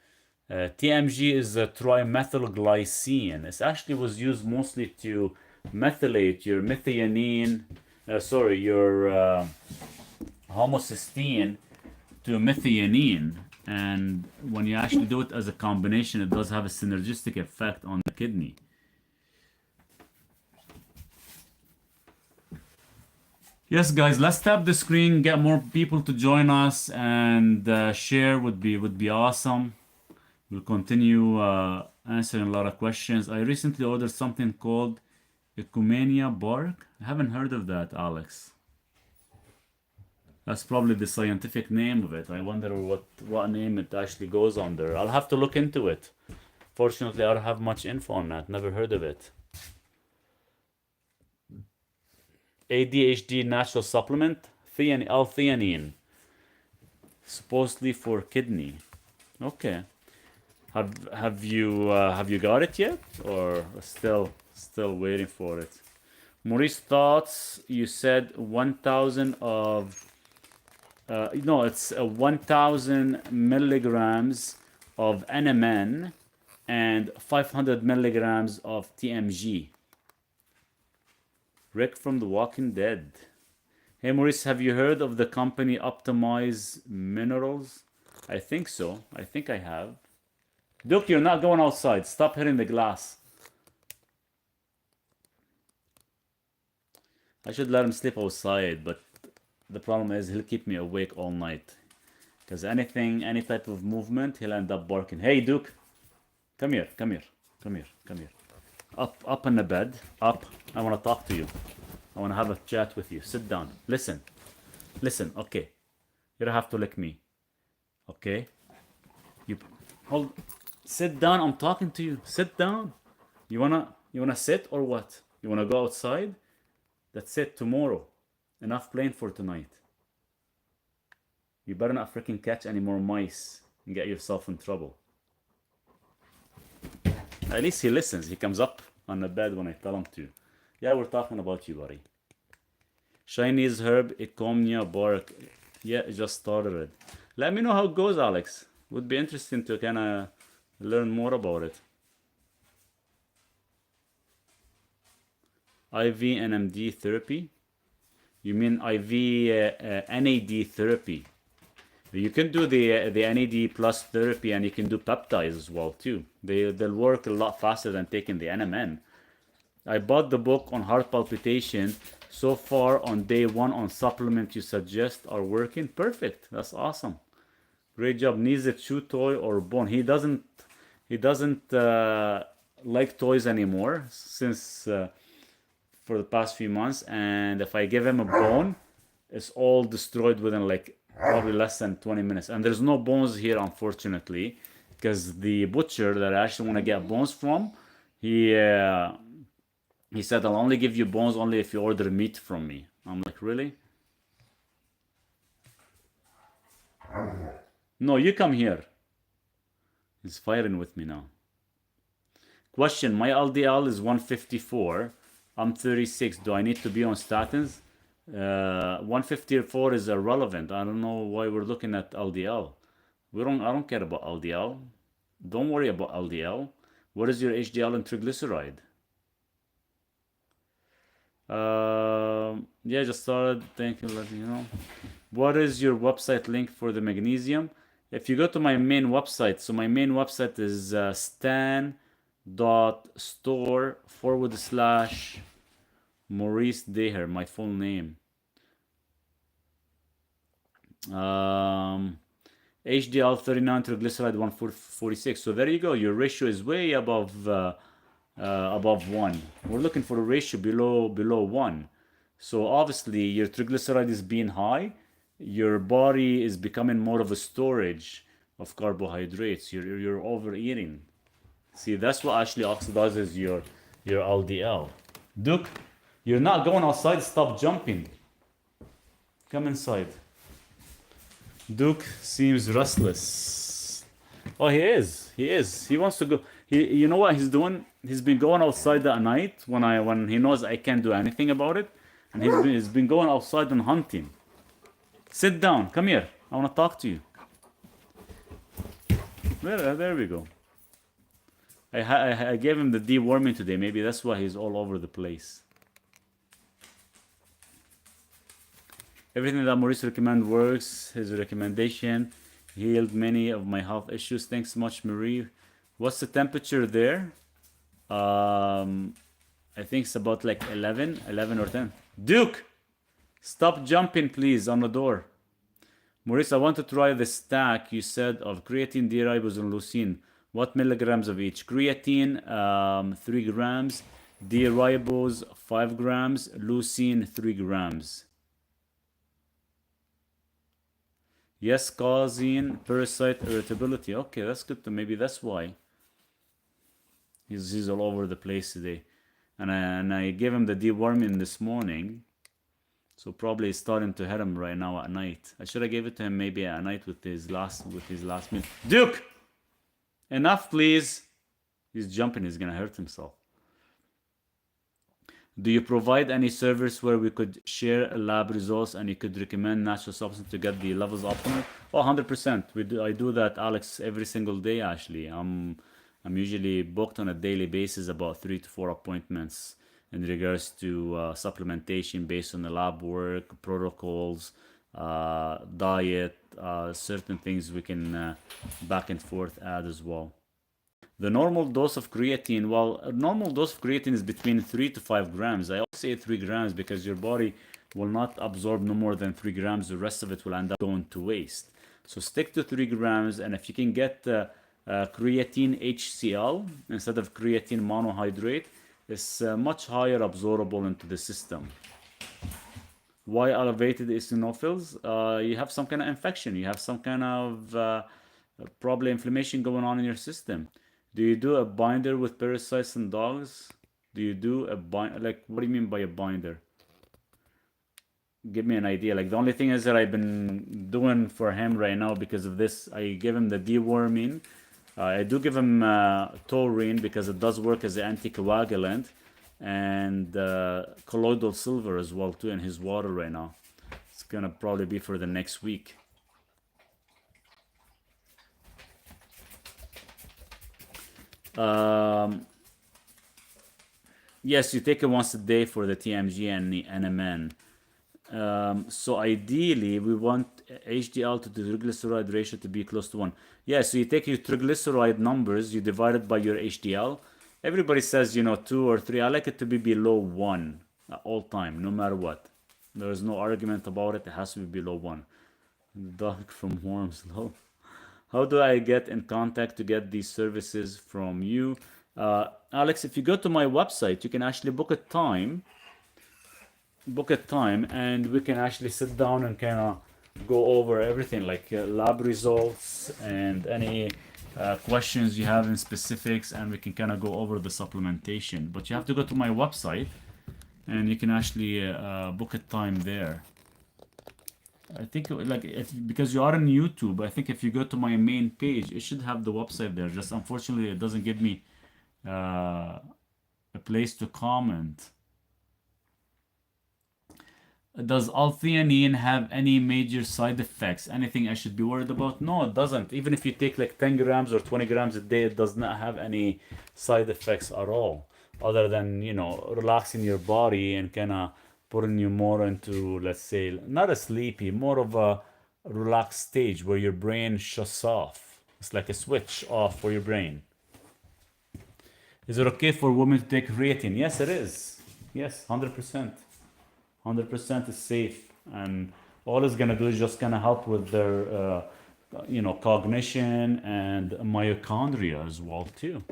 TMG is a trimethylglycine. It actually was used mostly to methylate your methionine, your homocysteine to methionine. And when you actually do it as a combination, it does have a synergistic effect on the kidney. Yes, guys, let's tap the screen, get more people to join us, and share would be awesome. We'll continue answering a lot of questions. I recently ordered something called Ecumenia bark. I haven't heard of that, Alex. That's probably the scientific name of it. I wonder what name it actually goes under. I'll have to look into it. Fortunately, I don't have much info on that. Never heard of it. ADHD natural supplement, L-theanine, supposedly for kidney. Okay. Have you got it yet, or still waiting for it? Maurice, thoughts? You said 1,000 of no, it's 1,000 milligrams of NMN and 500 milligrams of TMG. Rick from The Walking Dead. Hey Maurice, have you heard of the company Optimize Minerals? I think so. I think I have. Duke, you're not going outside. Stop hitting the glass. I should let him sleep outside, but the problem is he'll keep me awake all night. Because any type of movement, he'll end up barking. Hey Duke, come here. Up in the bed. Up. I want to talk to you. I want to have a chat with you. Sit down. Listen. Okay. You don't have to lick me. Okay. You hold. Sit down. I'm talking to you. Sit down. You wanna sit or what? You wanna go outside? That's it. Tomorrow. Enough playing for tonight. You better not freaking catch any more mice and get yourself in trouble. At least he listens. He comes up on the bed when I tell him to. Yeah, we're talking about you, buddy. Chinese herb, ecomnia bark. Yeah, it just started it. Let me know how it goes, Alex. Would be interesting to kind of learn more about it. IV NMD therapy? You mean IV NAD therapy? You can do the NAD plus therapy, and you can do peptides as well too. They'll work a lot faster than taking the NMN. I bought the book on heart palpitation. So far on day 1 on supplement you suggest are working perfect. That's awesome. Great job. Needs a chew toy or bone. He doesn't like toys anymore since for the past few months, and if I give him a bone, it's all destroyed within like probably less than 20 minutes. And there's no bones here, unfortunately, because the butcher that I actually want to get bones from, he said, I'll only give you bones only if you order meat from me. I'm like, really? No, you come here. He's fighting with me now. Question, my LDL is 154. I'm 36. Do I need to be on statins? 154 is irrelevant. I don't know why we're looking at LDL. I don't care about LDL. Don't worry about LDL. What is your HDL and triglyceride? Yeah, just started. Thank you. Let me know. What is your website link for the magnesium? If you go to my main website, so my main website is stan.store/Maurice Daher, my full name. HDL 39, triglyceride 146. So there you go. Your ratio is way above 1. We're looking for a ratio below 1. So obviously your triglyceride is being high. Your body is becoming more of a storage of carbohydrates. You're overeating. See, that's what actually oxidizes your LDL. Duke, you're not going outside. Stop jumping. Come inside. Duke seems restless. Oh, he is. He wants to go. You know what he's doing? He's been going outside at night when he knows I can't do anything about it, and he's been going outside and hunting. Sit down. Come here. I want to talk to you. There we go. I gave him the deworming today. Maybe that's why he's all over the place. Everything that Maurice recommends works. His recommendation healed many of my health issues. Thanks so much, Marie. What's the temperature there? I think it's about like 11 or 10. Duke! Stop jumping, please, on the door. Maurice, I want to try the stack you said of creatine, D-ribose, and leucine. What milligrams of each? Creatine, 3 grams. D-ribose, 5 grams. Leucine, 3 grams. Yes, causing parasite irritability. Okay, that's good. Maybe that's why. He's all over the place today. And I gave him the deworming this morning. So probably it's starting to hit him right now at night. I should have gave it to him maybe at night with his last meal. Duke! Enough, please. He's jumping. He's gonna hurt himself. Do you provide any service where we could share lab results and you could recommend natural substance to get the levels optimal? Oh, 100%. I do that, Alex, every single day. Actually, I'm usually booked on a daily basis, about 3 to 4 appointments in regards to supplementation based on the lab work, protocols, diet, certain things we can back and forth add as well. The normal dose of creatine, well, a normal dose of creatine is between 3 to 5 grams. I always say 3 grams because your body will not absorb no more than 3 grams. The rest of it will end up going to waste. So stick to 3 grams, and if you can get creatine HCl instead of creatine monohydrate, it's much higher absorbable into the system. Why elevated eosinophils? You have some kind of infection. You have some kind of probably inflammation going on in your system. Do you do a binder with parasites in dogs? Do you do a binder? Like, what do you mean by a binder? give me an idea. Like the only thing is that I've been doing for him right now because of this, I give him the deworming. I do give him taurine because it does work as an anticoagulant, and colloidal silver as well too in his water right now. It's gonna probably be for the next week. Yes, you take it once a day for the TMG and the NMN. So ideally, we want HDL to the triglyceride ratio to be close to 1. Yeah, so you take your triglyceride numbers, you divide it by your HDL. Everybody says, 2 or 3. I like it to be below 1 at all time, no matter what. There is no argument about it. It has to be below 1. Dog from Worms, lol. How do I get in contact to get these services from you? Alex, if you go to my website, you can actually book a time, and we can actually sit down and kind of go over everything, like lab results and any questions you have in specifics, and we can kind of go over the supplementation. But you have to go to my website, and you can actually book a time there. I think because you are on YouTube, I think if you go to my main page, it should have the website there. Just unfortunately, it doesn't give me a place to comment. Does L-theanine have any major side effects? Anything I should be worried about? No, it doesn't. Even if you take like 10 grams or 20 grams a day, it does not have any side effects at all, other than, relaxing your body and kind of putting you more into, let's say, not a sleepy, more of a relaxed stage where your brain shuts off. It's like a switch off for your brain. Is it okay for women to take creatine? Yes, it is. Yes, 100%. 100% is safe, and all it's gonna do is just gonna help with their cognition and mitochondria as well too.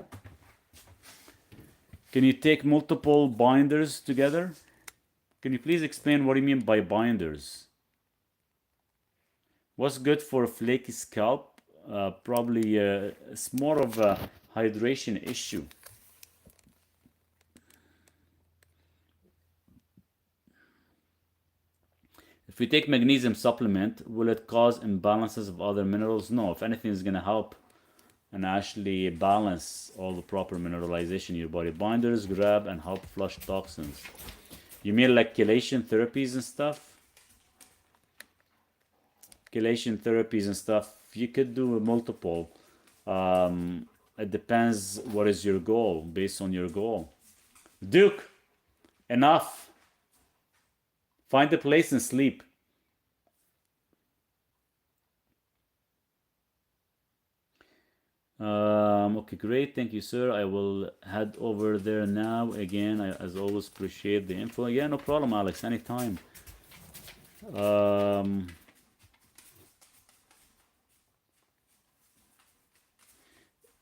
Can you take multiple binders together? Can you please explain what you mean by binders? What's good for a flaky scalp? Probably it's more of a hydration issue. If we take magnesium supplement, will it cause imbalances of other minerals? No, if anything, it's going to help and actually balance all the proper mineralization in your body. Binders grab and help flush toxins. You mean like chelation therapies and stuff? Chelation therapies and stuff, you could do multiple. It depends what is your goal, based on your goal. Duke, enough. Find a place and sleep. Okay, great. Thank you, sir. I will head over there now. Again, I, as always, appreciate the info. Yeah, no problem, Alex. Anytime.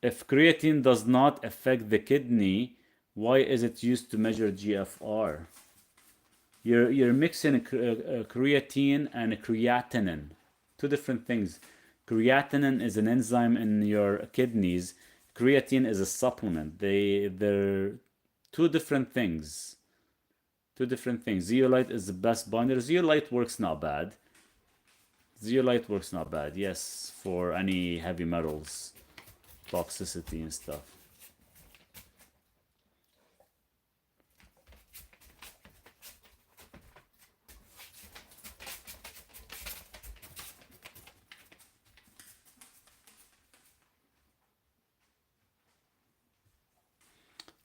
If creatine does not affect the kidney, why is it used to measure GFR? You're mixing creatine and creatinine, two different things. Creatinine is an enzyme in your kidneys. Creatine is a supplement. They're two different things. Two different things. Zeolite is the best binder. Zeolite works not bad. Zeolite works not bad. Yes, for any heavy metals, toxicity and stuff.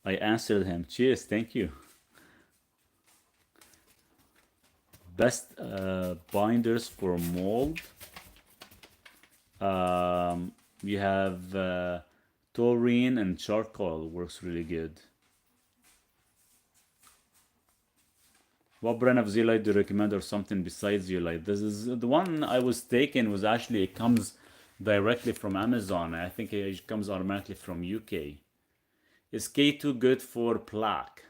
I answered him. Cheers, thank you. Best binders for mold. You have taurine and charcoal, works really good. What brand of zeolite do you recommend, or something besides zeolite? This is the one I was taking. Was actually, it comes directly from Amazon. I think it comes automatically from UK. Is K2 good for plaque?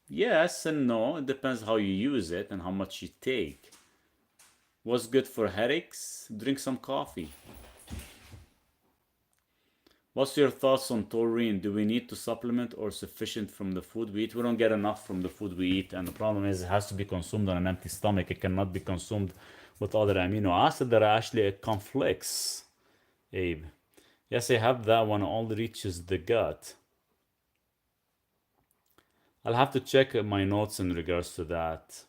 Yes and no. It depends how you use it and how much you take. What's good for headaches? Drink some coffee. What's your thoughts on taurine? Do we need to supplement or sufficient from the food we eat? We don't get enough from the food we eat, and the problem is it has to be consumed on an empty stomach. It cannot be consumed with other amino acids that are actually conflicts. Abe. Yes, I have that one. All reaches the gut. I'll have to check my notes in regards to that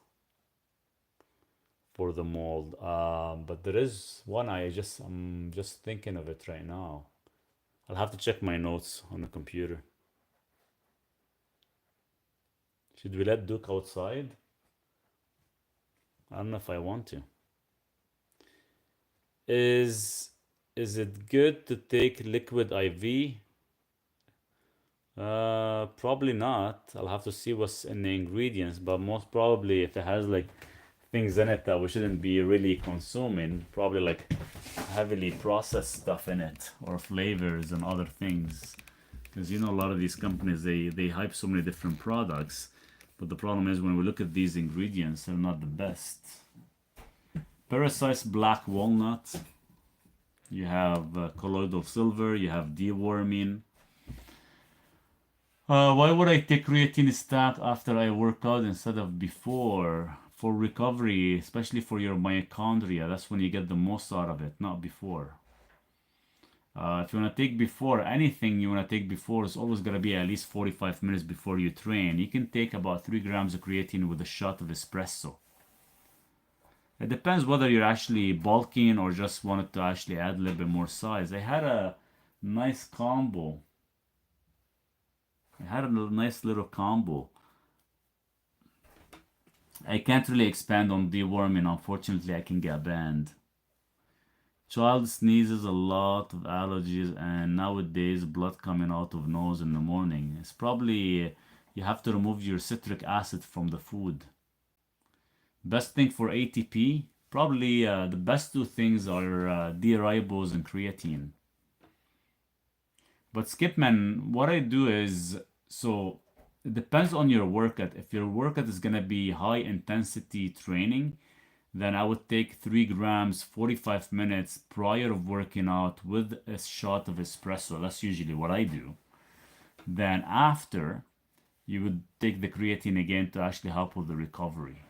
for the mold. But there is one I'm just thinking of it right now. I'll have to check my notes on the computer. Should we let Duke outside? I don't know if I want to. Is it good to take liquid IV? Probably not. I'll have to see what's in the ingredients, but most probably if it has like things in it that we shouldn't be really consuming, probably like heavily processed stuff in it or flavors and other things. Because you know a lot of these companies they hype so many different products, but the problem is when we look at these ingredients, they're not the best. Parasites, black walnut. You have colloidal silver. You have deworming. Why would I take creatine stack after I work out instead of before? For recovery, especially for your mitochondria. That's when you get the most out of it, not before. If you want to take before, anything you want to take before is always going to be at least 45 minutes before you train. You can take about 3 grams of creatine with a shot of espresso. It depends whether you're actually bulking or just wanted to actually add a little bit more size. I had a nice combo. I had a nice little combo. I can't really expand on deworming. Unfortunately, I can get banned. Child sneezes a lot of allergies, and nowadays blood coming out of nose in the morning. It's probably you have to remove your citric acid from the food. Best thing for ATP, probably the best two things are D-ribose and creatine. But Skipman, what I do is, so it depends on your workout. If your workout is gonna be high intensity training, then I would take 3 grams 45 minutes prior of working out with a shot of espresso. That's usually what I do. Then after, you would take the creatine again to actually help with the recovery.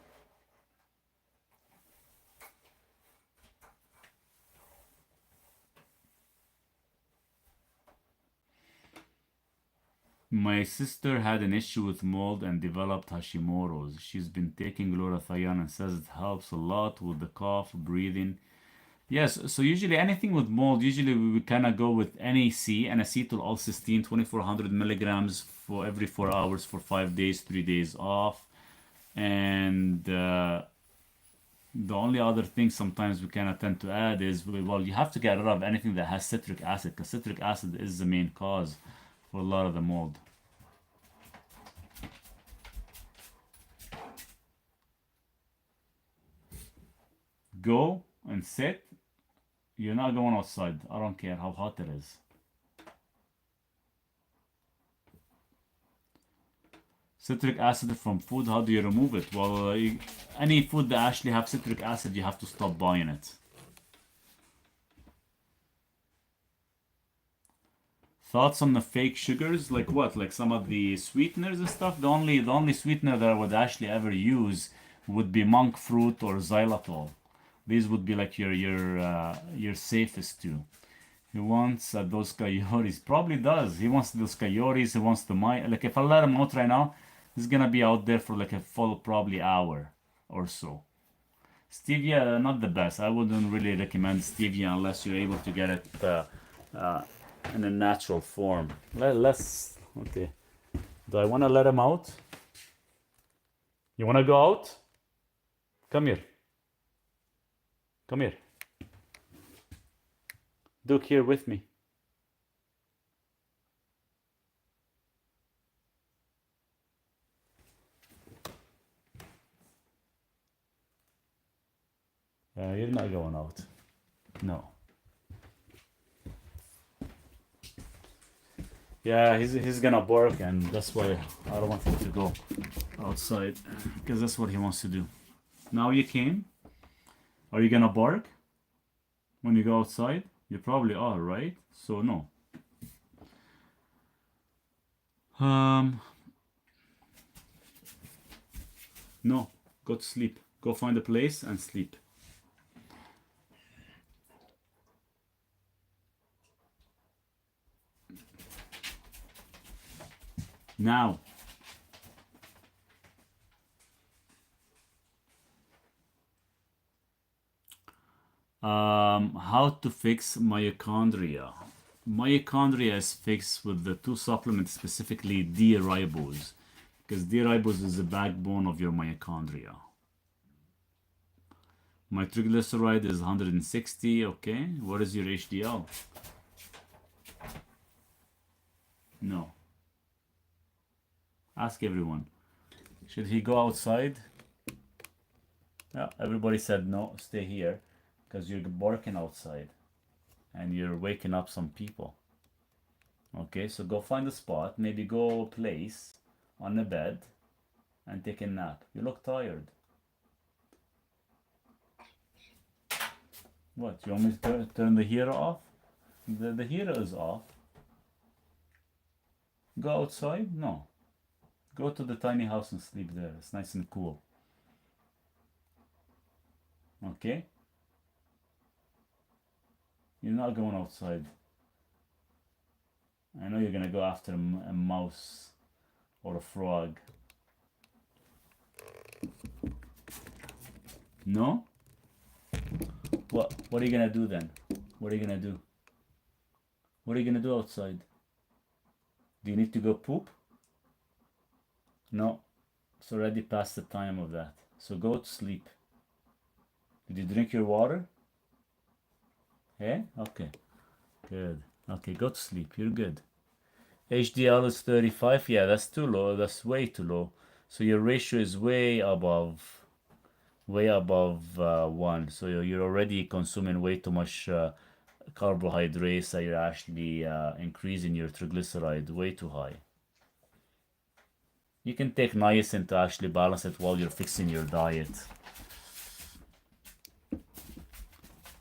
My sister had an issue with mold and developed Hashimoto's. She's been taking glutathione and says it helps a lot with the cough, breathing. Yes, so usually anything with mold, usually we would kind of go with NAC, N-acetyl-L-cysteine, 2400 milligrams for every 4 hours for 5 days, 3 days off. And the only other thing sometimes we kind of tend to add is, well, you have to get rid of anything that has citric acid, because citric acid is the main cause for a lot of the mold. Go and sit. You're not going outside. I don't care how hot it is. Citric acid from food, how do you remove it? Well, any food that actually have citric acid, you have to stop buying it. Thoughts on the fake sugars? Like what? Like some of the sweeteners and stuff? The only sweetener that I would actually ever use would be monk fruit or xylitol. These would be like your safest two. He wants those coyotes. Probably does. He wants those coyotes. He wants the like if I let him out right now, he's gonna be out there for like a full probably hour or so. Stevia, not the best. I wouldn't really recommend stevia unless you're able to get it in a natural form. Let's okay. Do I want to let him out? You want to go out? Come here. Come here. Duke here with me. You're not going out. No. Yeah, he's gonna bark, and that's why I don't want him to go outside, because that's what he wants to do. Now you came. Are you gonna bark when you go outside? You probably are, right? So no. Um, no, go to sleep. Go find a place and sleep. Now, how to fix mitochondria. Mitochondria is fixed with the two supplements, specifically D-ribose, because D-ribose is the backbone of your mitochondria. My triglyceride is 160, okay. What is your HDL? No. Ask everyone. Should he go outside? Yeah, everybody said no, stay here, because you're barking outside and you're waking up some people. Okay, so go find a spot, maybe go a place on a bed and take a nap. You look tired. What, you want me to turn the heater off? The heater is off. Go outside? No. Go to the tiny house and sleep there. It's nice and cool. Okay? You're not going outside. I know you're gonna go after a mouse or a frog. No? What are you gonna do then? What are you gonna do? What are you gonna do outside? Do you need to go poop? No. It's already past the time of that. So go to sleep. Did you drink your water? Hey? Okay. Good. Okay, go to sleep. You're good. HDL is 35. Yeah, that's too low. That's way too low. So your ratio is way above 1. So you're already consuming way too much carbohydrates that you're actually increasing your triglyceride way too high. You can take niacin to actually balance it while you're fixing your diet.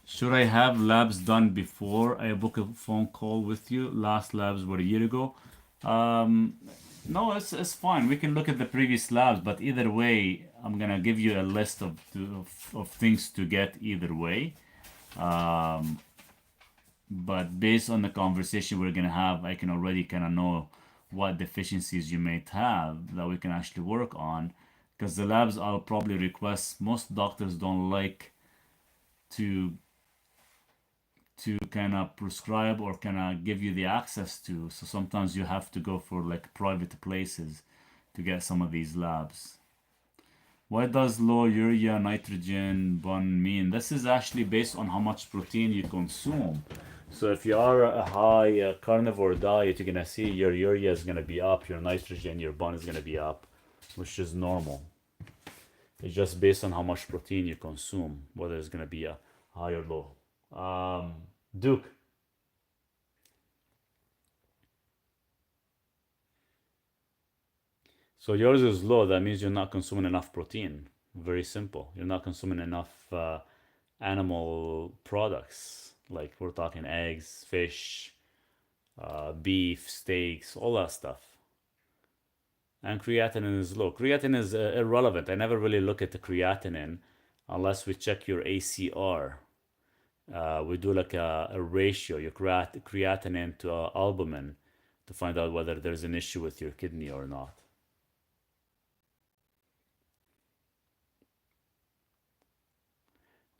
Should I have labs done before I book a phone call with you? Last labs were a year ago. No, it's fine. We can look at the previous labs, but either way, I'm gonna give you a list of things to get either way. But based on the conversation we're gonna have, I can already kind of know what deficiencies you might have that we can actually work on. Because the labs I'll probably request, most doctors don't like to kind of prescribe or kind of give you the access to. So sometimes you have to go for like private places to get some of these labs. What does low urea nitrogen bond mean? This is actually based on how much protein you consume. So if you are a high carnivore diet, you're gonna see your urea is gonna be up, your nitrogen, your bond is gonna be up, which is normal. It's just based on how much protein you consume, whether it's gonna be a high or low. Duke. So yours is low, that means you're not consuming enough protein. Very simple. You're not consuming enough animal products. Like we're talking eggs, fish, beef, steaks, all that stuff. And creatinine is low. Creatinine is irrelevant. I never really look at the creatinine unless we check your ACR. We do like a ratio, your creatinine to albumin, to find out whether there's an issue with your kidney or not.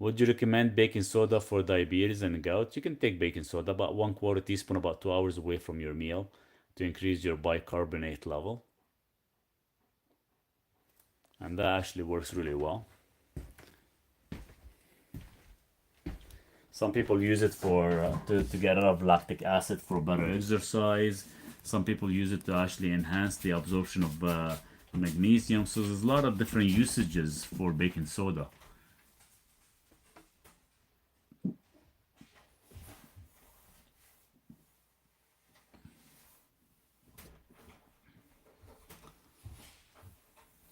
Would you recommend baking soda for diabetes and gout? You can take baking soda, about 1/4 teaspoon, about 2 hours away from your meal to increase your bicarbonate level. And that actually works really well. Some people use it for to get rid of lactic acid for better exercise. Some people use it to actually enhance the absorption of magnesium. So there's a lot of different usages for baking soda.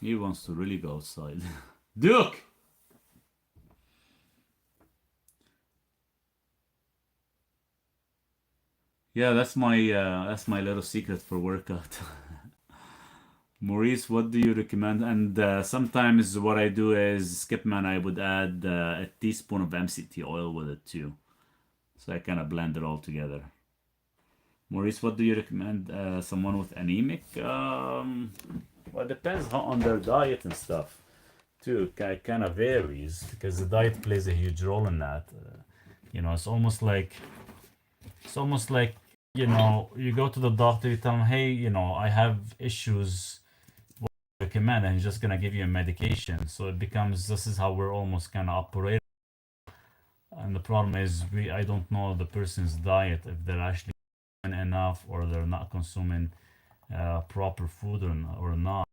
He wants to really go outside. Duke! Yeah, that's my little secret for workout. Maurice, what do you recommend? And sometimes what I do is, skip man, I would add a teaspoon of MCT oil with it too. So I kind of blend it all together. Maurice, what do you recommend? Someone with anemic? Well, it depends on their diet and stuff too. Kind of varies because the diet plays a huge role in that. It's almost like you go to the doctor, you tell him, hey, I have issues, recommend, and he's just gonna give you a medication. So it becomes, this is how we're almost kind of operating. And the problem is, I don't know the person's diet, if they're actually consuming enough or they're not consuming proper food or not.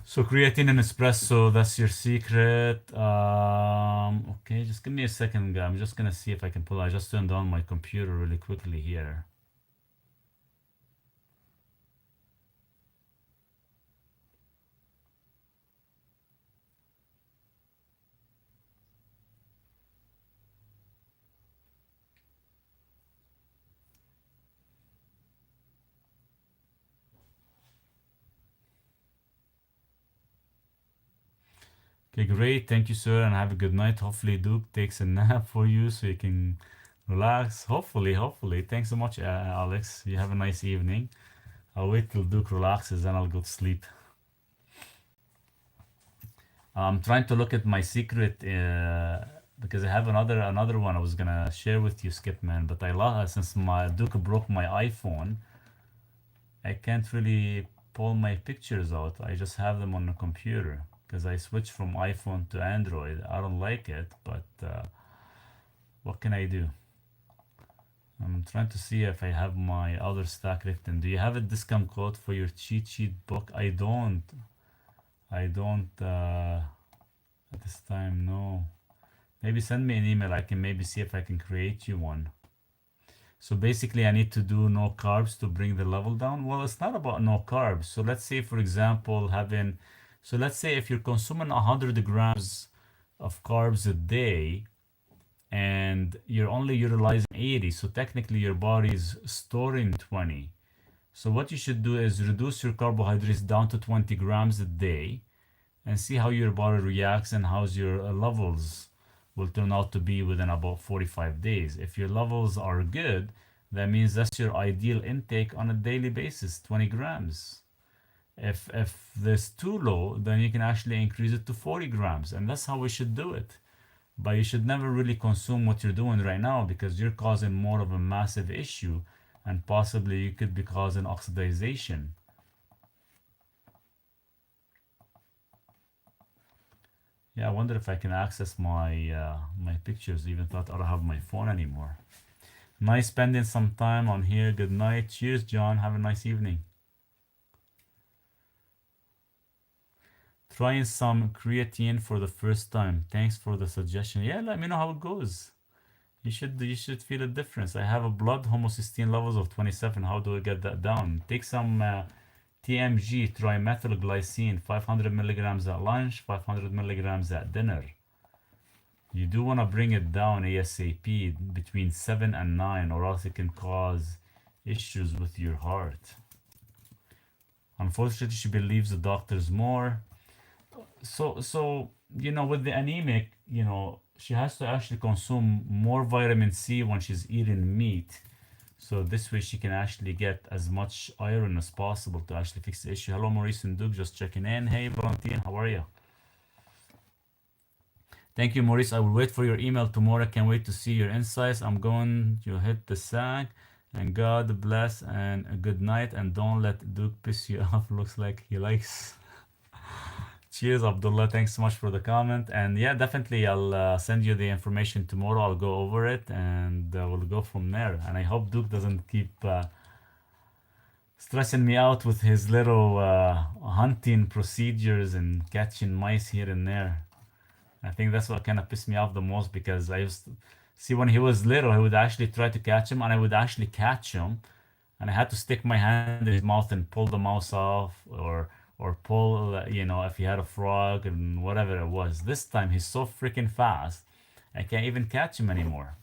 So creatine and espresso, that's your secret. Okay, just give me a second, guy. I'm just gonna see if I can pull. I just turned on my computer really quickly here. Okay, great. Thank you, sir, and have a good night. Hopefully, Duke takes a nap for you so you can relax. Hopefully. Thanks so much, Alex. You have a nice evening. I'll wait till Duke relaxes and I'll go to sleep. I'm trying to look at my secret because I have another one I was gonna share with you, Skip man, but I lost since my Duke broke my iPhone. I can't really pull my pictures out. I just have them on the computer because I switched from iPhone to Android. I don't like it, but what can I do? I'm trying to see if I have my other stack written. Do you have a discount code for your cheat sheet book? I don't. At this time, no. Maybe send me an email. I can maybe see if I can create you one. So basically, I need to do no carbs to bring the level down. Well, it's not about no carbs. So let's say, for example, let's say if you're consuming 100 grams of carbs a day and you're only utilizing 80, so technically your body is storing 20. So what you should do is reduce your carbohydrates down to 20 grams a day and see how your body reacts and how's your levels will turn out to be within about 45 days. If your levels are good, that means that's your ideal intake on a daily basis, 20 grams. If this too low, then you can actually increase it to 40 grams, and that's how we should do it. But you should never really consume what you're doing right now because you're causing more of a massive issue, and possibly you could be causing oxidation. Yeah, I wonder if I can access my pictures, even though I don't have my phone anymore. Nice spending some time on here. Good night. Cheers, John. Have a nice evening. Trying some creatine for the first time. Thanks for the suggestion. Yeah, let me know how it goes. You should feel a difference. I have a blood homocysteine levels of 27. How do I get that down? Take some TMG, trimethylglycine, 500 milligrams at lunch, 500 milligrams at dinner. You do want to bring it down ASAP between 7 and 9, or else it can cause issues with your heart. Unfortunately, she believes the doctors more. So with the anemic, she has to actually consume more vitamin C when she's eating meat. So this way she can actually get as much iron as possible to actually fix the issue. Hello, Maurice and Duke, just checking in. Hey, Valentine, how are you? Thank you, Maurice. I will wait for your email tomorrow. Can't wait to see your insights. I'm going to hit the sack. And God bless and a good night. And don't let Duke piss you off. Looks like he likes. Cheers, Abdullah. Thanks so much for the comment. And yeah, definitely, I'll send you the information tomorrow. I'll go over it and we'll go from there. And I hope Duke doesn't keep stressing me out with his little hunting procedures and catching mice here and there. I think that's what kind of pissed me off the most because I used to see when he was little, he would actually try to catch him and I would actually catch him and I had to stick my hand in his mouth and pull the mouse off or pull, if he had a frog and whatever it was. This time he's so freaking fast, I can't even catch him anymore.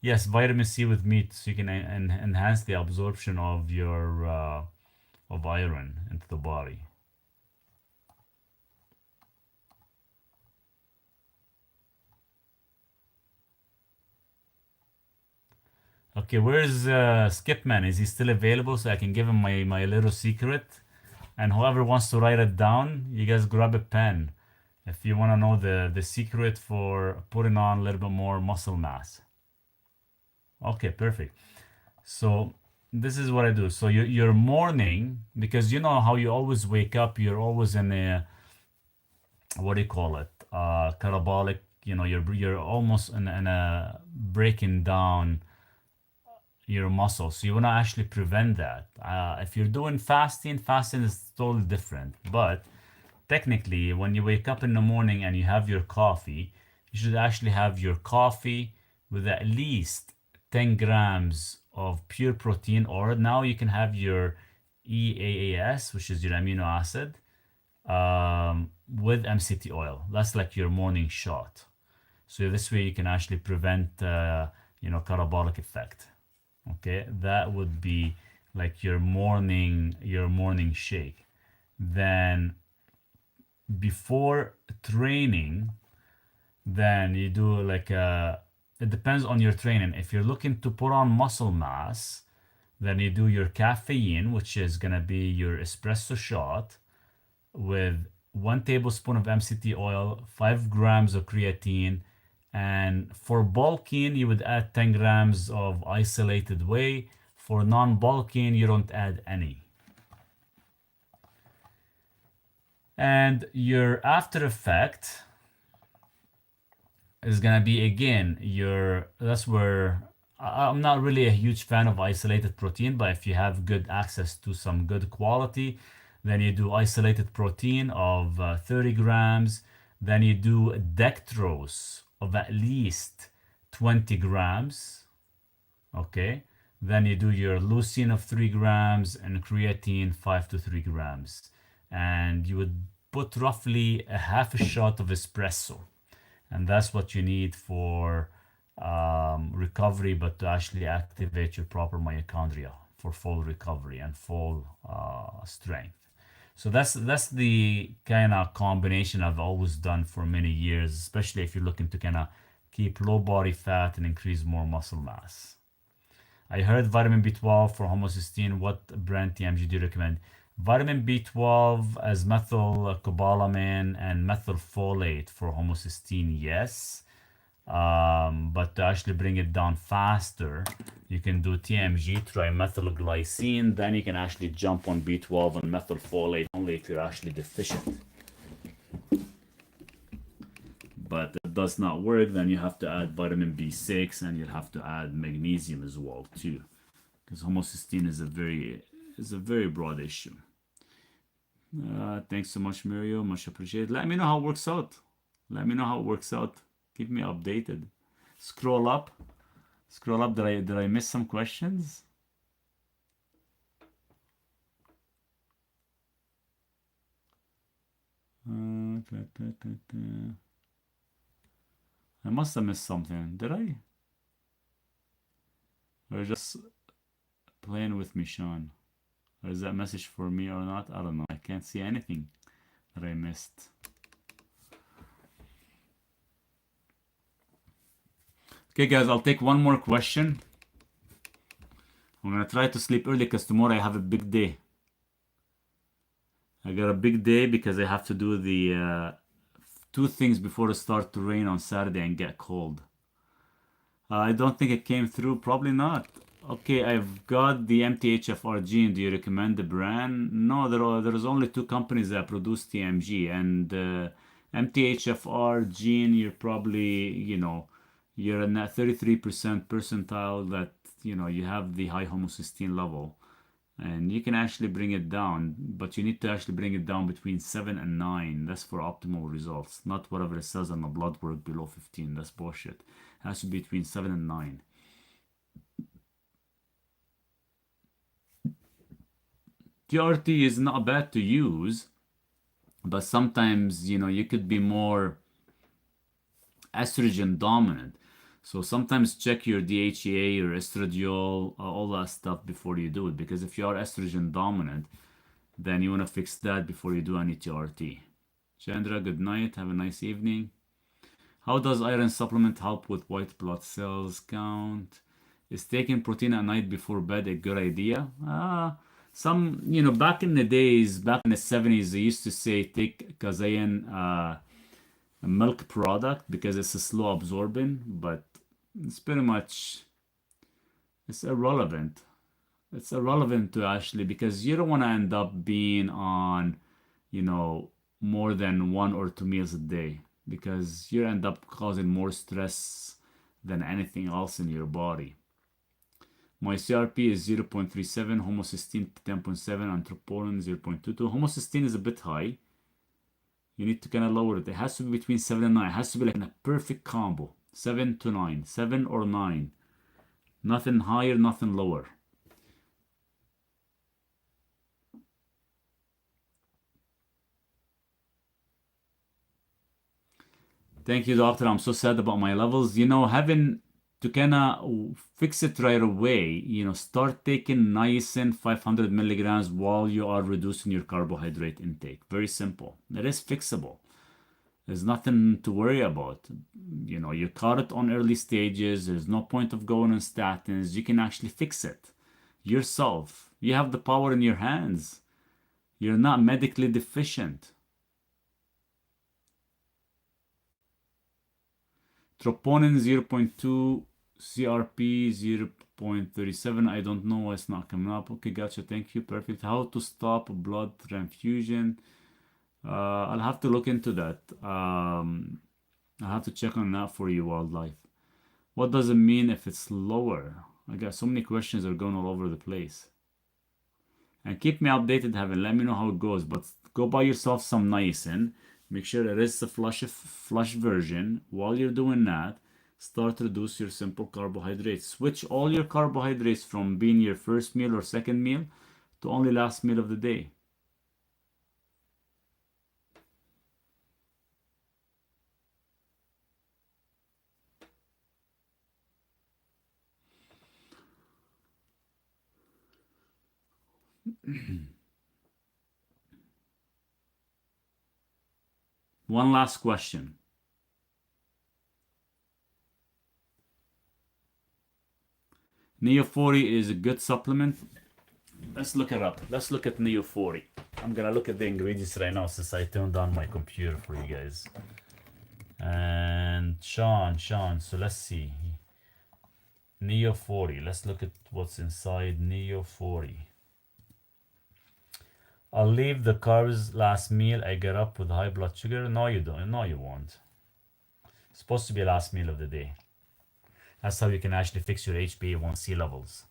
Yes, vitamin C with meat, so you can enhance the absorption of your of iron into the body. Okay, where's Skipman? Is he still available so I can give him my little secret? And whoever wants to write it down, you guys grab a pen if you want to know the secret for putting on a little bit more muscle mass. Okay, perfect. So this is what I do. So your morning, because you know how you always wake up, you're always in a, what do you call it? Catabolic. You know, you're almost in a breaking down your muscles. So you want to actually prevent that. If you're doing fasting, fasting is totally different. But technically, when you wake up in the morning and you have your coffee, you should actually have your coffee with at least 10 grams of pure protein, or now you can have your EAAS, which is your amino acid, with MCT oil. That's like your morning shot. So this way you can actually prevent, catabolic effect. Okay, that would be like your morning shake. Then before training, then you do like it depends on your training. If you're looking to put on muscle mass, then you do your caffeine, which is gonna be your espresso shot with 1 tablespoon of MCT oil, 5 grams of creatine, and for bulking, you would add 10 grams of isolated whey. For non-bulking, you don't add any. And your after effect is gonna be again your that's where I'm not really a huge fan of isolated protein, but if you have good access to some good quality, then you do isolated protein of 30 grams. Then you do dextrose of at least 20 grams. Okay. Then you do your leucine of 3 grams and creatine 5 to 3 grams. And you would put roughly a half a shot of espresso, and that's what you need for recovery, but to actually activate your proper mitochondria for full recovery and full strength. So that's the kind of combination I've always done for many years, especially if you're looking to kind of keep low body fat and increase more muscle mass. I heard vitamin B12 for homocysteine. What brand TMG do you recommend? Vitamin B12 as methylcobalamin and methylfolate for homocysteine, yes. But to actually bring it down faster, you can do TMG, trimethylglycine. Then you can actually jump on B12 and methylfolate only if you're actually deficient. But it does not work, then you have to add vitamin B6 and you'll have to add magnesium as well too, because homocysteine is a very broad issue. Thanks so much, Mario. Much appreciated. Let me know how it works out. Let me know how it works out. Keep me updated. Scroll up. Scroll up. Did I miss some questions? I must have missed something. Did I? Or just playing with me, Sean? Or is that message for me or not? I don't know. I can't see anything that I missed. Okay, guys, I'll take one more question. I'm gonna try to sleep early because tomorrow I have a big day. I got a big day because I have to do the two things before it starts to rain on Saturday and get cold. I don't think it came through. Probably not. Okay, I've got the MTHFR gene. Do you recommend the brand? No, there's only two companies that produce TMG, and MTHFR gene, you're probably, you're in that 33% percentile that, you have the high homocysteine level. And you can actually bring it down, but you need to actually bring it down between 7 and 9. That's for optimal results, not whatever it says on the blood work below 15. That's bullshit. It has to be between 7 and 9. TRT is not bad to use, but sometimes, you could be more estrogen dominant. So sometimes check your DHEA, your estradiol, all that stuff before you do it. Because if you are estrogen dominant, then you want to fix that before you do any TRT. Chandra, good night. Have a nice evening. How does iron supplement help with white blood cells count? Is taking protein at night before bed a good idea? Back in the days, back in the 70s, they used to say take casein, a milk product, because it's a slow absorbent, but it's pretty much, it's irrelevant. It's irrelevant to actually, because you don't want to end up being on, you know, more than 1 or 2 meals a day, because you end up causing more stress than anything else in your body. My CRP is 0.37, homocysteine 10.7, and troponin 0.22. Homocysteine is a bit high. You need to kind of lower it. It has to be between 7 and 9. It has to be like in a perfect combo. 7 to 9. 7 or 9. Nothing higher, nothing lower. Thank you, doctor. I'm so sad about my levels. Having to kind of fix it right away, start taking niacin 500 milligrams while you are reducing your carbohydrate intake. Very simple. It is fixable. There's nothing to worry about. You caught it on early stages. There's no point of going on statins. You can actually fix it yourself. You have the power in your hands. You're not medically deficient. Troponin 0.2, CRP 0.37. I don't know why it's not coming up. Okay, gotcha. Thank you. Perfect. How to stop blood transfusion? I'll have to look into that. I'll have to check on that for you, wildlife. What does it mean if it's lower? I got so many questions that are going all over the place. And keep me updated, Heaven. Let me know how it goes. But go buy yourself some niacin. Make sure it is the flush version. While you're doing that, start to reduce your simple carbohydrates. Switch all your carbohydrates from being your first meal or second meal to only last meal of the day. One last question. Neo 40 is a good supplement. Let's look it up. Let's look at Neo 40. I'm gonna look at the ingredients right now since I turned on my computer for you guys. And Sean, so let's see. Neo 40. Let's look at what's inside Neo 40. I'll leave the carbs last meal. I get up with high blood sugar. No, you don't. No, you won't. It's supposed to be last meal of the day. That's how you can actually fix your HbA1c levels.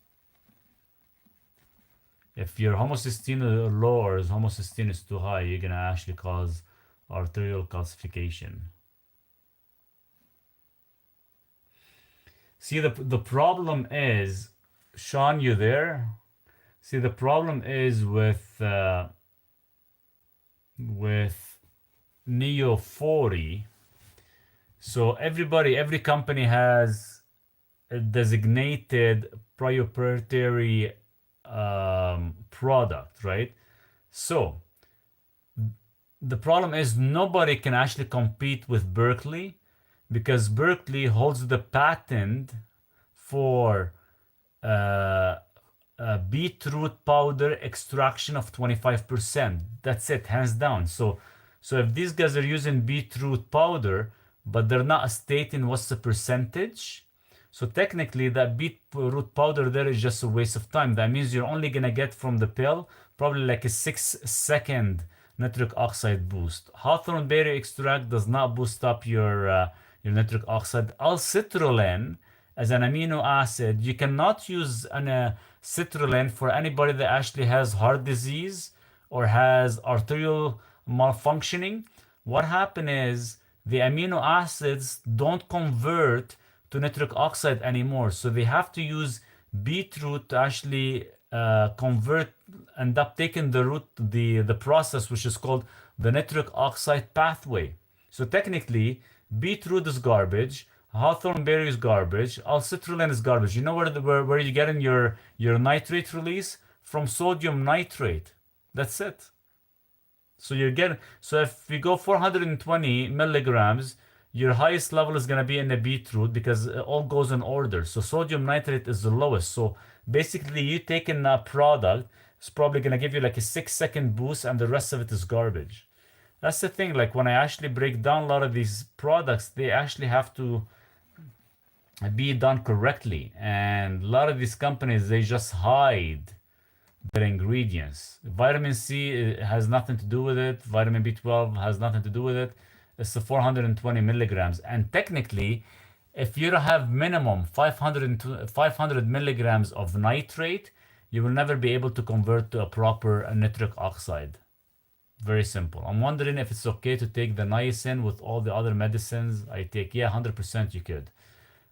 If your homocysteine is low or homocysteine is too high, you're going to actually cause arterial calcification. See, the problem is, Sean, you there? See, the problem is with Neo 40. So every company has a designated proprietary product, right? So the problem is nobody can actually compete with Berkeley, because Berkeley holds the patent for beetroot powder extraction of 25%. That's it, hands down. So if these guys are using beetroot powder, but they're not stating what's the percentage, so technically that beetroot powder there is just a waste of time. That means you're only gonna get from the pill probably like a 6-second nitric oxide boost. Hawthorn berry extract does not boost up your nitric oxide. L-citrulline as an amino acid, you cannot use an citrulline for anybody that actually has heart disease or has arterial malfunctioning. What happens is the amino acids don't convert to nitric oxide anymore, so they have to use beetroot to actually end up taking the process which is called the nitric oxide pathway. So technically beetroot is garbage, Hawthorne berry is garbage. Alcitrulline is garbage. You know where you getting your nitrate release? From sodium nitrate. That's it. So you're getting, so if we go 420 milligrams, your highest level is going to be in the beetroot because it all goes in order. So sodium nitrate is the lowest. So basically, you taking that product, it's probably going to give you like a 6 second boost, and the rest of it is garbage. That's the thing. Like when I actually break down a lot of these products, they actually have to be done correctly. And a lot of these companies, they just hide their ingredients. Vitamin C has nothing to do with it. Vitamin B12 has nothing to do with it. It's the 420 milligrams. And technically, if you have minimum 500 milligrams of nitrate, you will never be able to convert to a proper nitric oxide. Very simple. I'm wondering if it's okay to take the niacin with all the other medicines I take. Yeah, 100% you could.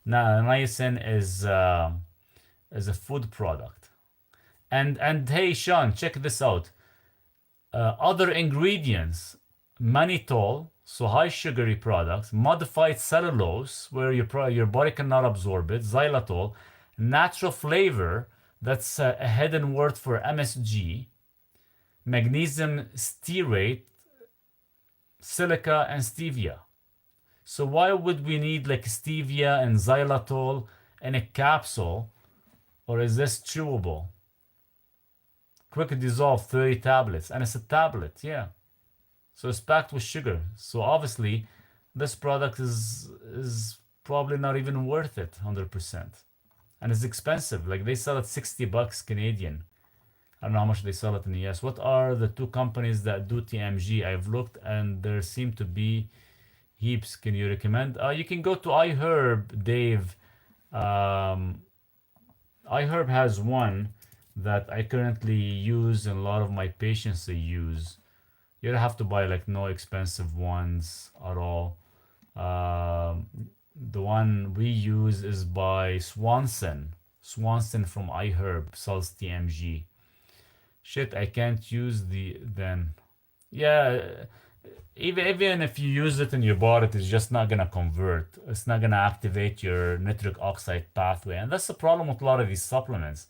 Now, niacin is a food product. And hey, Sean, check this out. Other ingredients, mannitol, so high sugary products, modified cellulose, where your body cannot absorb it, xylitol, natural flavor, that's a hidden word for MSG, magnesium stearate, silica, and stevia. So why would we need like stevia and xylitol in a capsule, or is this chewable? Quick dissolve 30 tablets, and it's a tablet, yeah. So it's packed with sugar. So obviously, this product is probably not even worth it 100%, and it's expensive. Like they sell it $60 Canadian. I don't know how much they sell it in the US. What are the two companies that do TMG? I've looked, and there seem to be heaps. Can you recommend? You can go to iHerb, Dave. iHerb has one that I currently use, and a lot of my patients they use. You don't have to buy like no expensive ones at all. The one we use is by Swanson. Swanson from iHerb sells TMG. Shit, I can't use the then. Yeah, even if you use it in your body, it's just not gonna convert. It's not gonna activate your nitric oxide pathway, and that's the problem with a lot of these supplements.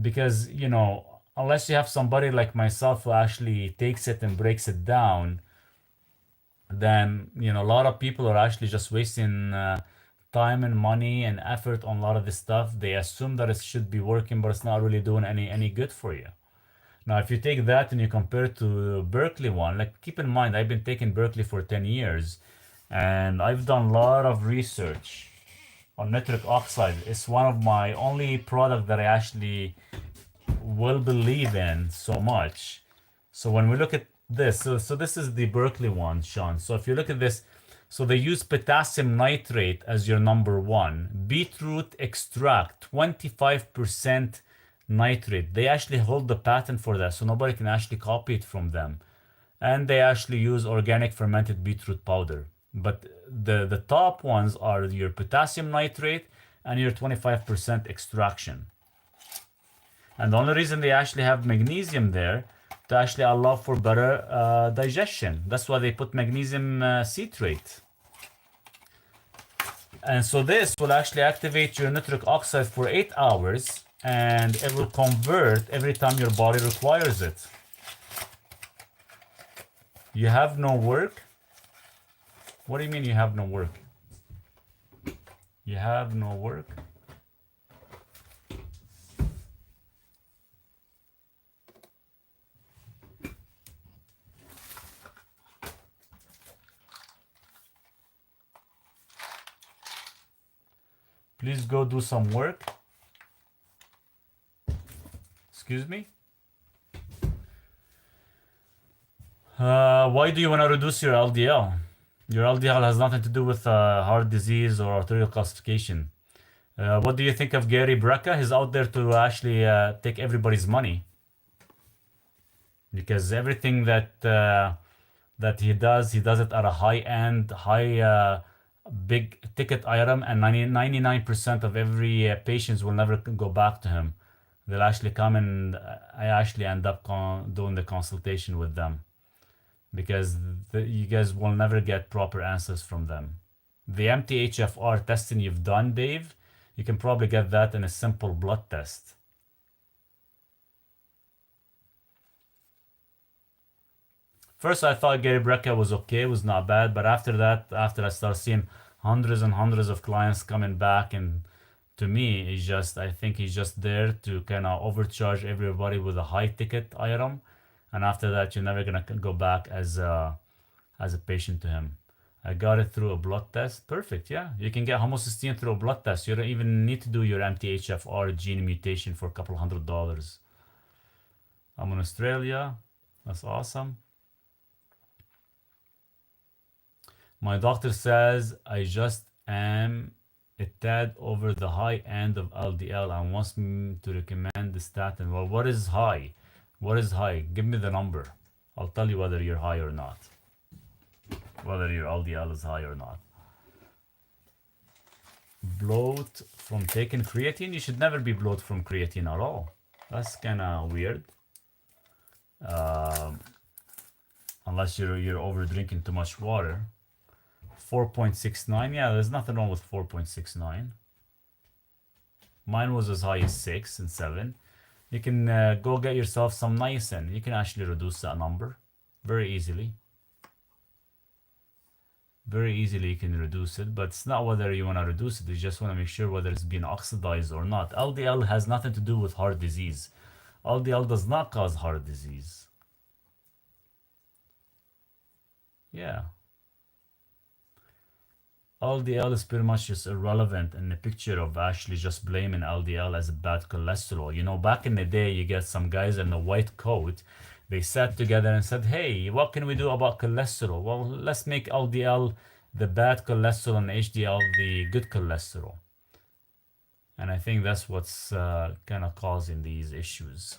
Because unless you have somebody like myself who actually takes it and breaks it down, then a lot of people are actually just wasting time and money and effort on a lot of this stuff. They assume that it should be working, but it's not really doing any good for you. Now, if you take that and you compare it to Berkeley one, like keep in mind, I've been taking Berkeley for 10 years, and I've done a lot of research on nitric oxide. It's one of my only product that I actually will believe in so much. So when we look at this, so this is the Berkeley one, Sean. So if you look at this, so they use potassium nitrate as your number one. Beetroot extract, 25% nitrate. They actually hold the patent for that, so nobody can actually copy it from them. And they actually use organic fermented beetroot powder. But the top ones are your potassium nitrate and your 25% extraction. And the only reason they actually have magnesium there to actually allow for better digestion. That's why they put magnesium citrate. And so this will actually activate your nitric oxide for 8 hours, and it will convert every time your body requires it. You have no work? What do you mean you have no work? You have no work? Please go do some work. Excuse me? Why do you want to reduce your LDL? Your LDL has nothing to do with heart disease or arterial calcification. What do you think of Gary Brecka? He's out there to actually take everybody's money. Because everything that he does it at a high end, big ticket item, and 99% of every patients will never go back to him. They'll actually come, and I actually end up doing the consultation with them, because you guys will never get proper answers from them, The MTHFR testing you've done, Dave, you can probably get that in a simple blood test. First, I thought Gary Brecka was okay, was not bad, but after that, after I started seeing hundreds and hundreds of clients coming back, and to me, I think he's just there to kind of overcharge everybody with a high ticket item, and after that, you're never gonna go back as a patient to him. I got it through a blood test. Perfect, yeah. You can get homocysteine through a blood test. You don't even need to do your MTHFR gene mutation for a couple $100. I'm in Australia. That's awesome. My doctor says I just am a tad over the high end of LDL and wants me to recommend the statin. Well, what is high? What is high? Give me the number. I'll tell you whether you're high or not. Whether your LDL is high or not. Bloat from taking creatine? You should never be bloat from creatine at all. That's kind of weird. Unless you're over drinking too much water. 4.69, yeah, there's nothing wrong with 4.69. Mine was as high as 6 and 7. You can go get yourself some niacin. You can actually reduce that number very easily. Very easily you can reduce it, but it's not whether you want to reduce it, you just want to make sure whether it's being oxidized or not. LDL has nothing to do with heart disease. LDL does not cause heart disease. Yeah. LDL is pretty much just irrelevant in the picture of actually just blaming LDL as a bad cholesterol. You know, back in the day, you get some guys in a white coat. They sat together and said, hey, what can we do about cholesterol? Well, let's make LDL the bad cholesterol and HDL the good cholesterol. And I think that's what's kind of causing these issues.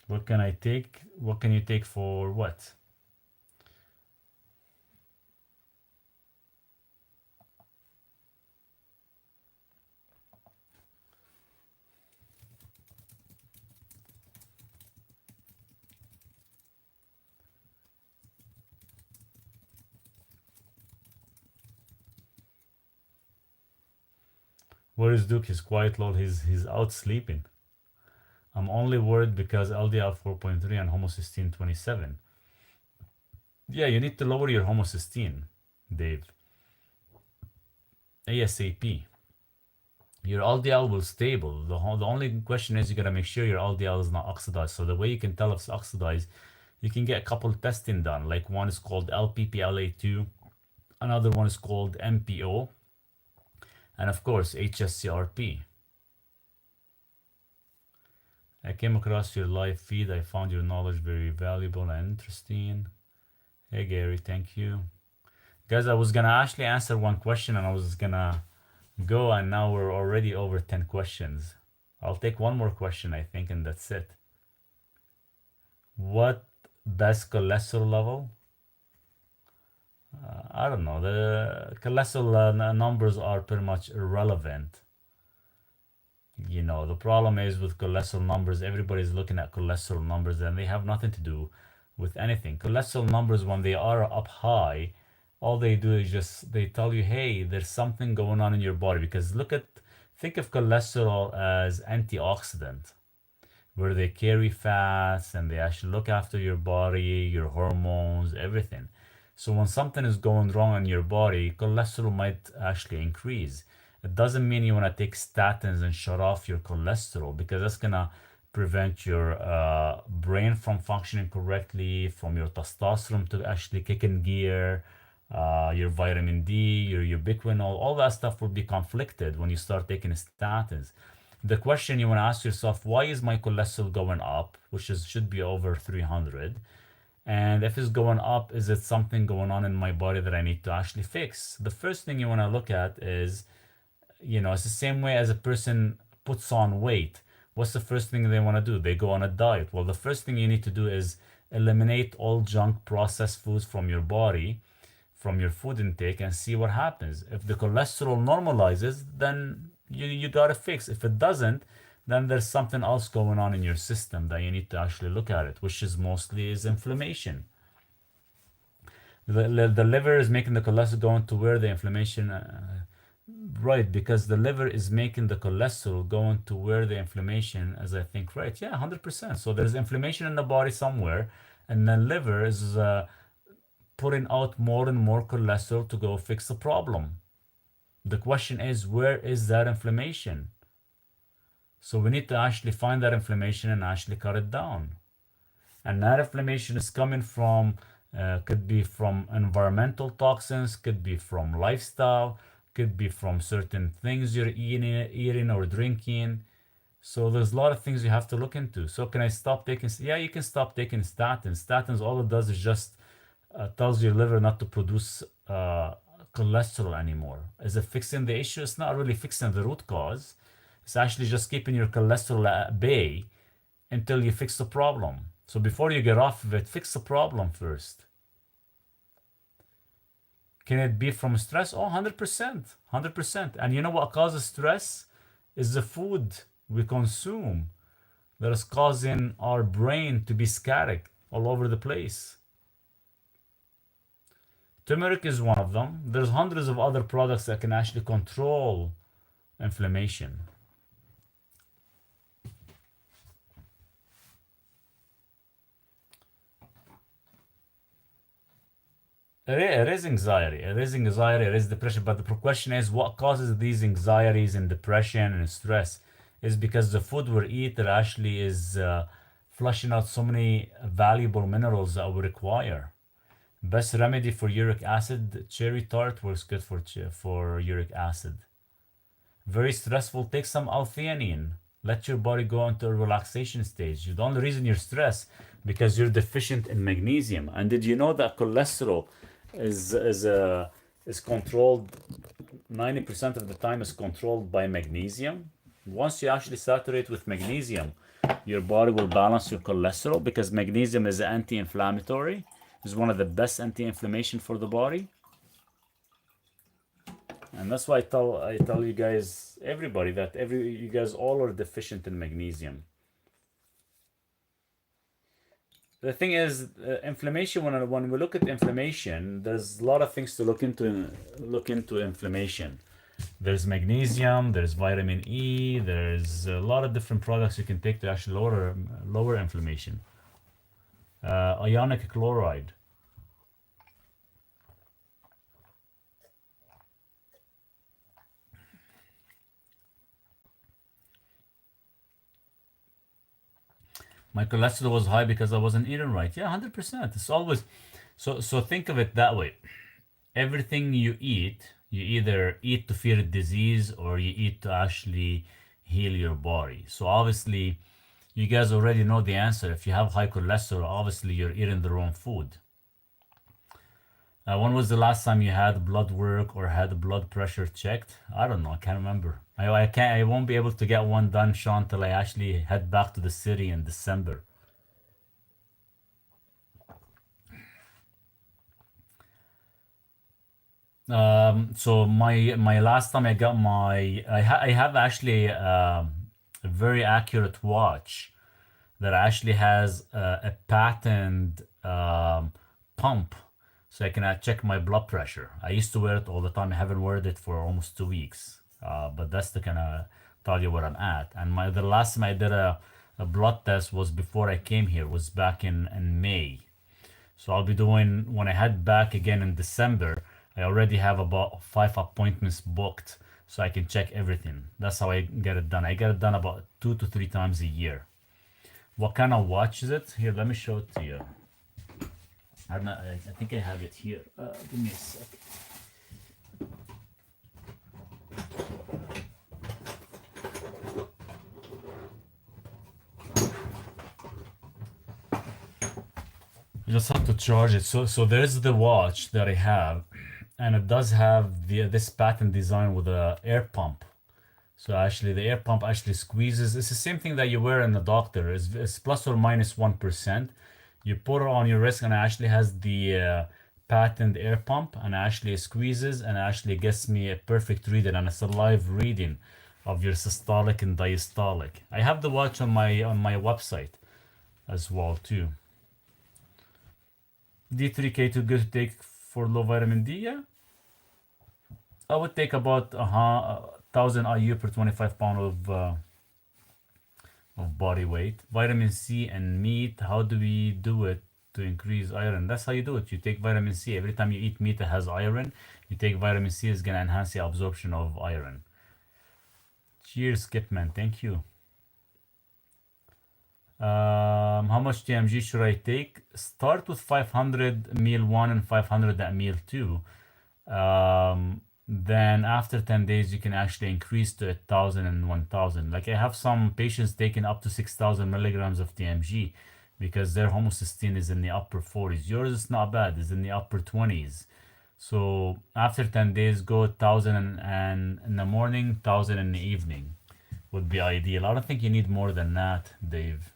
What can I take? What can you take for what? Where is Duke? He's quite low. He's out sleeping. I'm only worried because LDL 4.3 and homocysteine 27. Yeah, you need to lower your homocysteine, Dave. ASAP. Your LDL will stable. The only question is you gotta make sure your LDL is not oxidized. So the way you can tell if it's oxidized, you can get a couple testing done. Like one is called LPPLA2, another one is called MPO, and of course HSCRP. I came across your live feed. I found your knowledge very valuable and interesting. Hey Gary, thank you. Guys, I was gonna actually answer one question and I was gonna go, and now we're already over 10 questions. I'll take one more question, I think, and that's it. What best cholesterol level? I don't know. The cholesterol numbers are pretty much irrelevant. You know, the problem is with cholesterol numbers, everybody's looking at cholesterol numbers and they have nothing to do with anything. Cholesterol numbers, when they are up high, all they do is just, they tell you, hey, there's something going on in your body. Because think of cholesterol as antioxidant, where they carry fats and they actually look after your body, your hormones, everything. So when something is going wrong in your body, cholesterol might actually increase. It doesn't mean you want to take statins and shut off your cholesterol, because that's going to prevent your brain from functioning correctly, from your testosterone to actually kick in gear, your vitamin D, your ubiquinol, all that stuff will be conflicted when you start taking statins. The question you want to ask yourself, why is my cholesterol going up, which should be over 300? And if it's going up, is it something going on in my body that I need to actually fix? The first thing you want to look at is, you know, it's the same way as a person puts on weight. What's the first thing they want to do? They go on a diet. Well, the first thing you need to do is eliminate all junk processed foods from your body, from your food intake, and see what happens. If the cholesterol normalizes, then you got to fix. If it doesn't, then there's something else going on in your system that you need to actually look at it, which is mostly is inflammation. The liver is making the cholesterol go into where the inflammation, right, because the liver is making the cholesterol go into where the inflammation, as I think, right, yeah, 100%. So there's inflammation in the body somewhere, and the liver is putting out more and more cholesterol to go fix the problem. The question is, where is that inflammation? So we need to actually find that inflammation and actually cut it down. And that inflammation is coming from, could be from environmental toxins, could be from lifestyle, could be from certain things you're eating or drinking. So there's a lot of things you have to look into. So can I stop taking? Yeah, you can stop taking statins. Statins, all it does is just tells your liver not to produce cholesterol anymore. Is it fixing the issue? It's not really fixing the root cause. It's actually just keeping your cholesterol at bay until you fix the problem. So before you get off of it, fix the problem first. Can it be from stress? Oh, 100%. 100%. And you know what causes stress? Is the food we consume that is causing our brain to be scattered all over the place. Turmeric is one of them. There's hundreds of other products that can actually control inflammation. It is anxiety. It is anxiety. It is depression. But the question is, what causes these anxieties and depression and stress? Is because the food we eat that actually is flushing out so many valuable minerals that we require. Best remedy for uric acid, cherry tart works good for uric acid. Very stressful, take some L-theanine. Let your body go into a relaxation stage. The only reason you're stressed because you're deficient in magnesium. And did you know that cholesterol is controlled 90% of the time is controlled by magnesium? Once you actually saturate with magnesium, your body will balance your cholesterol because magnesium is anti-inflammatory. It's one of the best anti-inflammation for the body. And that's why I tell you guys, everybody, that you guys all are deficient in magnesium. The thing is, inflammation. When we look at inflammation, there's a lot of things to look into inflammation. There's magnesium, there's vitamin E, there's a lot of different products you can take to actually lower inflammation. Ionic chloride. My cholesterol was high because I wasn't eating right. Yeah, 100%. It's always so think of it that way. Everything you eat, you either eat to fear disease or you eat to actually heal your body. So obviously, you guys already know the answer. If you have high cholesterol, obviously you're eating the wrong food. When was the last time you had blood work or had blood pressure checked? I don't know. I can't remember. I won't be able to get one done, Sean, till I actually head back to the city in December. So my last time I got I have actually a very accurate watch that actually has a patent pump, so I can check my blood pressure. I used to wear it all the time. I haven't worn it for almost 2 weeks, but that's to kind of tell you where I'm at. And the last time I did a blood test was before I came here, was back in May. So I'll be doing, when I head back again in December, I already have about 5 appointments booked so I can check everything. That's how I get it done. I get it done about 2 to 3 times a year. What kind of watch is it? Here, let me show it to you. I think I have it here. Give me a sec. You just have to charge it. So there's the watch that I have, and it does have this patent design with a air pump. So actually, the air pump actually squeezes. It's the same thing that you wear in the doctor. It's plus or minus 1%. You put it on your wrist and it actually has the patent air pump and actually squeezes and actually gets me a perfect reading, and it's a live reading of your systolic and diastolic. I have the watch on my website as well too. D3K2 good to take for low vitamin D, yeah? I would take about 1,000 IU per 25 pound of body weight. Vitamin C and meat, how do we do it to increase iron? That's how you do it. You take vitamin C. Every time you eat meat that has iron, you take vitamin C, it's going to enhance the absorption of iron. Cheers, Skipman. Thank you. How much TMG should I take? Start with 500 meal 1 and 500 at meal 2. Then after 10 days, you can actually increase to 1,000 and 1,000. Like I have some patients taking up to 6,000 milligrams of TMG because their homocysteine is in the upper 40s. Yours is not bad, it's in the upper 20s. So after 10 days, go 1,000 and in the morning, 1,000 in the evening would be ideal. I don't think you need more than that, Dave.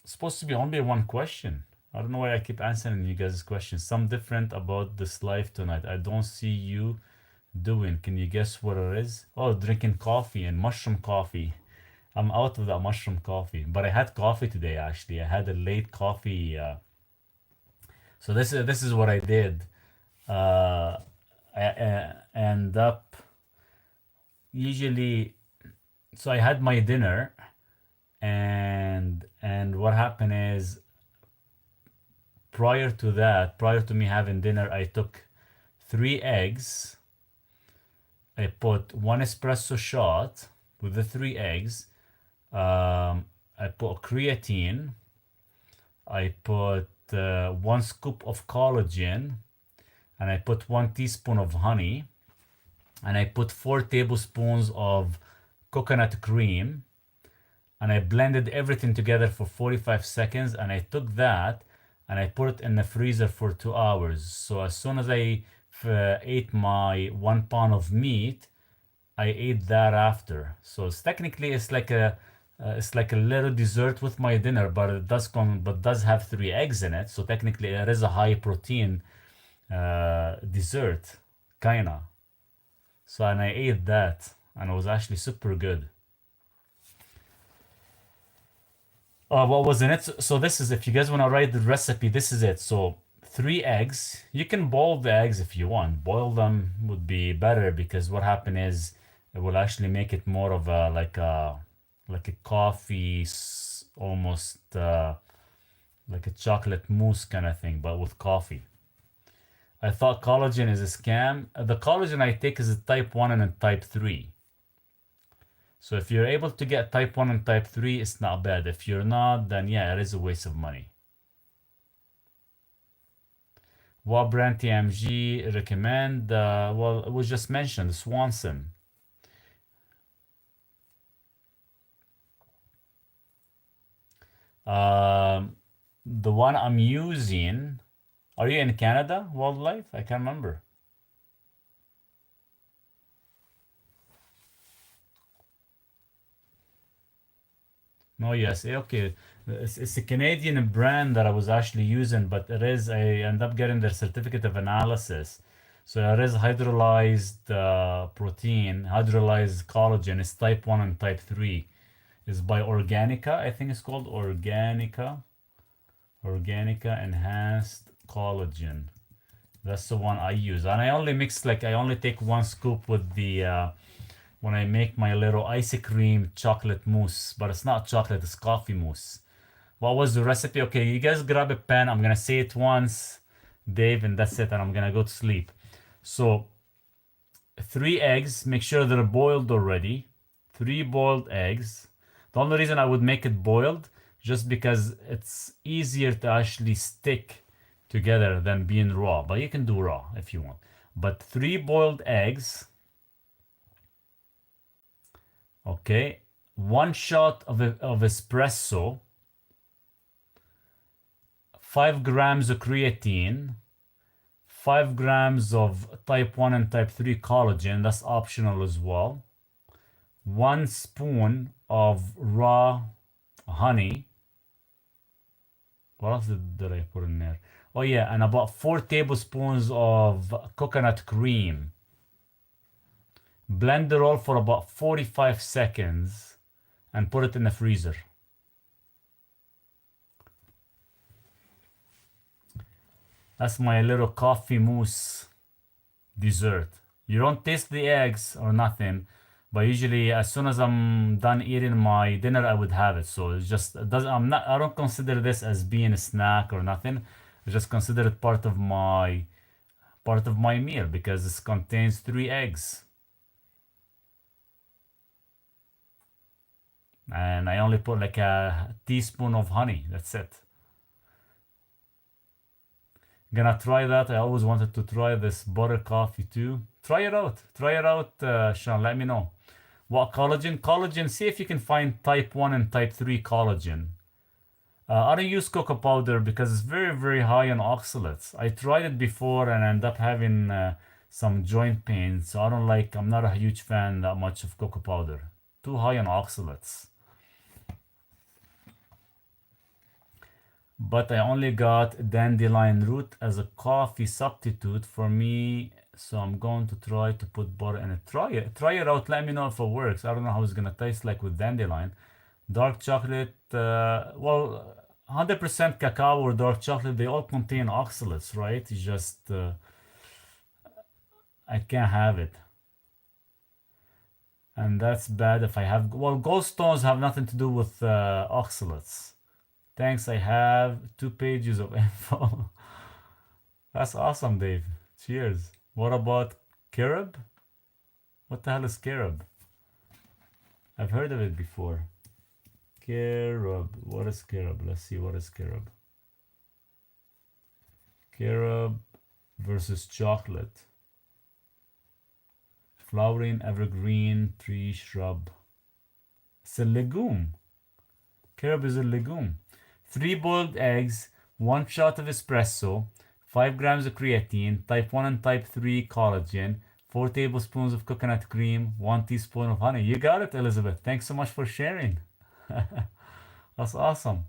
It's supposed to be only one question. I don't know why I keep answering you guys' questions. Some different about this live tonight. I don't see you doing. Can you guess what it is? Oh, drinking coffee and mushroom coffee. I'm out of that mushroom coffee, but I had coffee today actually. I had a late coffee. So this is what I did. I end up usually. So I had my dinner, and what happened is prior to me having dinner, I took 3 eggs. I put 1 espresso shot with the 3 eggs. I put creatine. I put 1 scoop of collagen, and I put 1 teaspoon of honey, and I put 4 tablespoons of coconut cream, and I blended everything together for 45 seconds, and I took that and I put it in the freezer for 2 hours. So as soon as I ate my 1 pound of meat, I ate that after. So it's like a little dessert with my dinner, but it does have 3 eggs in it. So technically it is a high protein dessert, kinda. So and I ate that, and it was actually super good. What was in it? So this is, if you guys want to write the recipe, this is it. So 3 eggs. You can boil the eggs if you want. Boil them would be better because what happened is it will actually make it more of a like a coffee, almost like a chocolate mousse kind of thing, but with coffee. I thought collagen is a scam. The collagen I take is a type 1 and a type 3. So if you're able to get type 1 and type 3, it's not bad. If you're not, then yeah, it is a waste of money. What brand TMG recommend? Well, it was just mentioned, Swanson. The one I'm using, are you in Canada, Wildlife? I can't remember. No, yes, okay. It's a Canadian brand that I was actually using, but I end up getting their certificate of analysis. So it is hydrolyzed protein, hydrolyzed collagen. It's type 1 and type 3. It's by Organica, I think it's called Organica. Organica Enhanced Collagen. That's the one I use. And I only take 1 scoop with the when I make my little ice cream chocolate mousse, but it's not chocolate, it's coffee mousse. What was the recipe? Okay, you guys grab a pen. I'm gonna say it once, Dave, and that's it, and I'm gonna go to sleep. So 3 eggs, make sure they're boiled already. 3 boiled eggs. The only reason I would make it boiled, just because it's easier to actually stick together than being raw, but you can do raw if you want. But 3 boiled eggs. Okay, 1 shot of espresso, 5 grams of creatine, 5 grams of type 1 and type 3 collagen, that's optional as well. 1 spoon of raw honey. What else did I put in there? Oh yeah, and about 4 tablespoons of coconut cream. Blend it all for about 45 seconds and put it in the freezer. That's my little coffee mousse dessert. You don't taste the eggs or nothing, but usually as soon as I'm done eating my dinner, I would have it. So it's just it doesn't. I don't consider this as being a snack or nothing. I just consider it part of my meal because it contains 3 eggs, and I only put like a teaspoon of honey. That's it. Gonna try that. I always wanted to try this butter coffee too. Try it out. Try it out, Sean. Let me know. What collagen? Collagen, see if you can find type 1 and type 3 collagen. I don't use cocoa powder because it's very, very high on oxalates. I tried it before and ended up having some joint pain. So I'm not a huge fan that much of cocoa powder. Too high on oxalates. But I only got dandelion root as a coffee substitute for me. So I'm going to try to put butter in it. Try it. Try it out. Let me know if it works. I don't know how it's going to taste like with dandelion. Dark chocolate, well, 100% cacao or dark chocolate, they all contain oxalates, right? It's just, I can't have it. And that's bad if I have, well, gallstones have nothing to do with oxalates. Thanks, I have 2 pages of info. That's awesome, Dave. Cheers. What about carob? What the hell is carob? I've heard of it before. Carob. What is carob? Let's see. What is carob? Carob versus chocolate. Flowering evergreen tree shrub. It's a legume. Carob is a legume. 3 boiled eggs, 1 shot of espresso, 5 grams of creatine, type 1 and type 3 collagen, 4 tablespoons of coconut cream, 1 teaspoon of honey. You got it, Elizabeth. Thanks so much for sharing. That's awesome.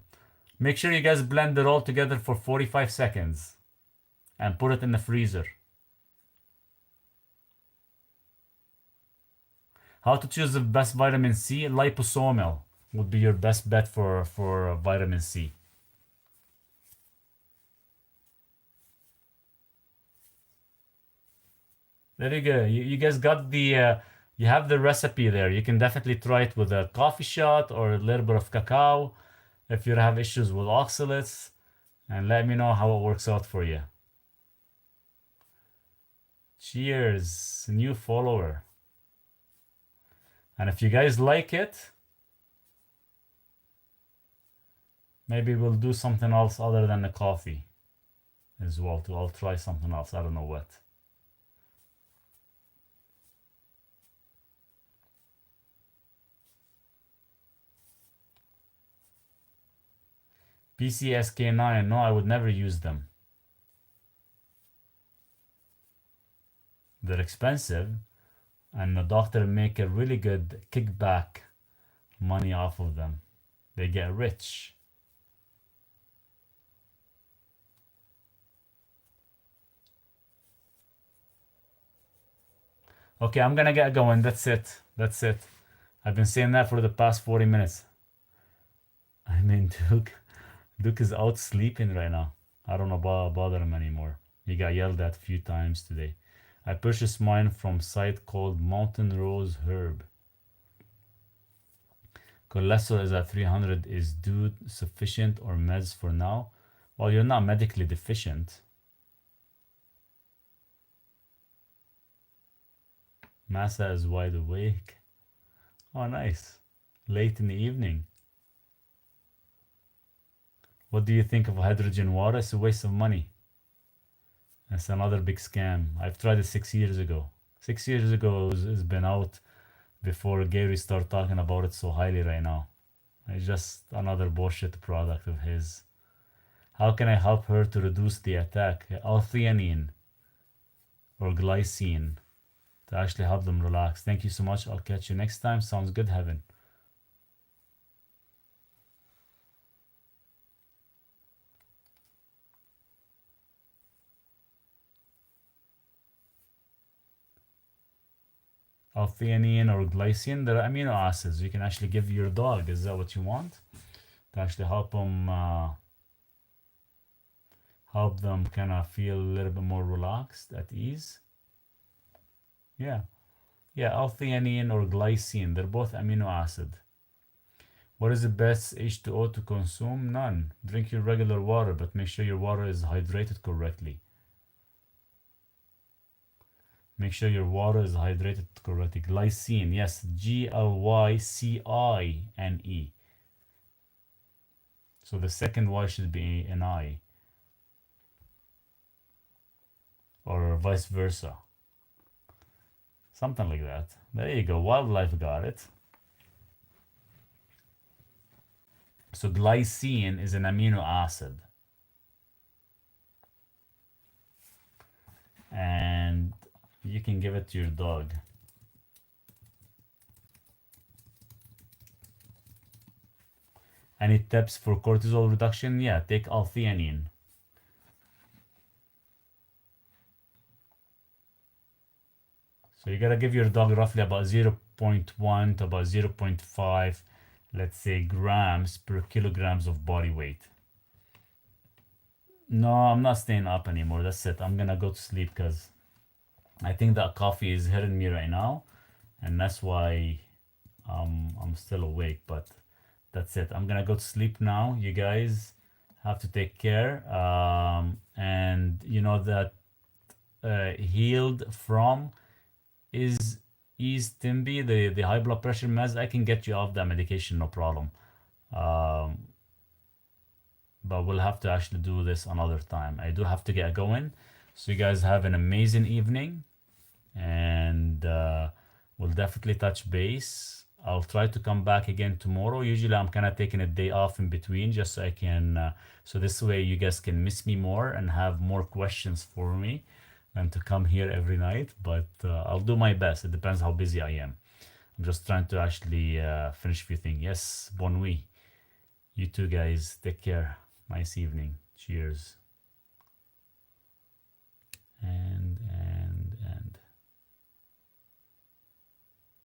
Make sure you guys blend it all together for 45 seconds and put it in the freezer. How to choose the best vitamin C? Liposomal would be your best bet for vitamin C. There you go. You guys got the you have the recipe there. You can definitely try it with a coffee shot or a little bit of cacao if you have issues with oxalates, and let me know how it works out for you. Cheers, new follower. And if you guys like it, maybe we'll do something else other than the coffee as well too. I'll try something else. I don't know what. PCSK9, no, I would never use them. They're expensive, and the doctor make a really good kickback money off of them. They get rich. Okay, I'm gonna get going. That's it. That's it. I've been saying that for the past 40 minutes. I mean, Duke is out sleeping right now. I don't know bother him anymore. He got yelled at a few times today. I purchased mine from site called Mountain Rose Herb. Cholesterol is at 300. Is dude sufficient or meds for now? Well, you're not medically deficient. Massa is wide awake. Oh, nice. Late in the evening. What do you think of hydrogen water? It's a waste of money. It's another big scam. I've tried it 6 years ago. 6 years ago, it's been out before Gary started talking about it so highly right now. It's just another bullshit product of his. How can I help her to reduce the attack? L-theanine. or glycine to actually help them relax. Thank you so much. I'll catch you next time. Sounds good, Heaven. L-theanine or glycine, they're amino acids. You can actually give your dog. Is that what you want? To actually help them kind of feel a little bit more relaxed, at ease. Yeah. Yeah, L-theanine or glycine, they're both amino acid. What is the best H2O to consume? None. Drink your regular water, but make sure your water is hydrated correctly. Make sure your water is hydrated correctly. Glycine, yes, Glycine. So the second Y should be an I, or vice versa. Something like that. There you go. Wildlife got it. So glycine is an amino acid. And you can give it to your dog. Any tips for cortisol reduction? Yeah, take L-theanine. So you gotta give your dog roughly about 0.1 to about 0.5, let's say, grams per kilograms of body weight. No, I'm not staying up anymore. That's it. I'm gonna go to sleep because I think that coffee is hitting me right now, and that's why I'm still awake. But that's it. I'm gonna go to sleep now. You guys have to take care. And you know that healed from is Timby, the high blood pressure meds. I can get you off that medication, no problem. But we'll have to actually do this another time. I do have to get going. So you guys have an amazing evening, and we'll definitely touch base. I'll try to come back again tomorrow. Usually I'm kind of taking a day off in between just so I can, so this way you guys can miss me more and have more questions for me and to come here every night. But I'll do my best. It depends how busy I am. I'm just trying to actually finish a few things. Yes, bon nuit. You too, guys. Take care. Nice evening. Cheers.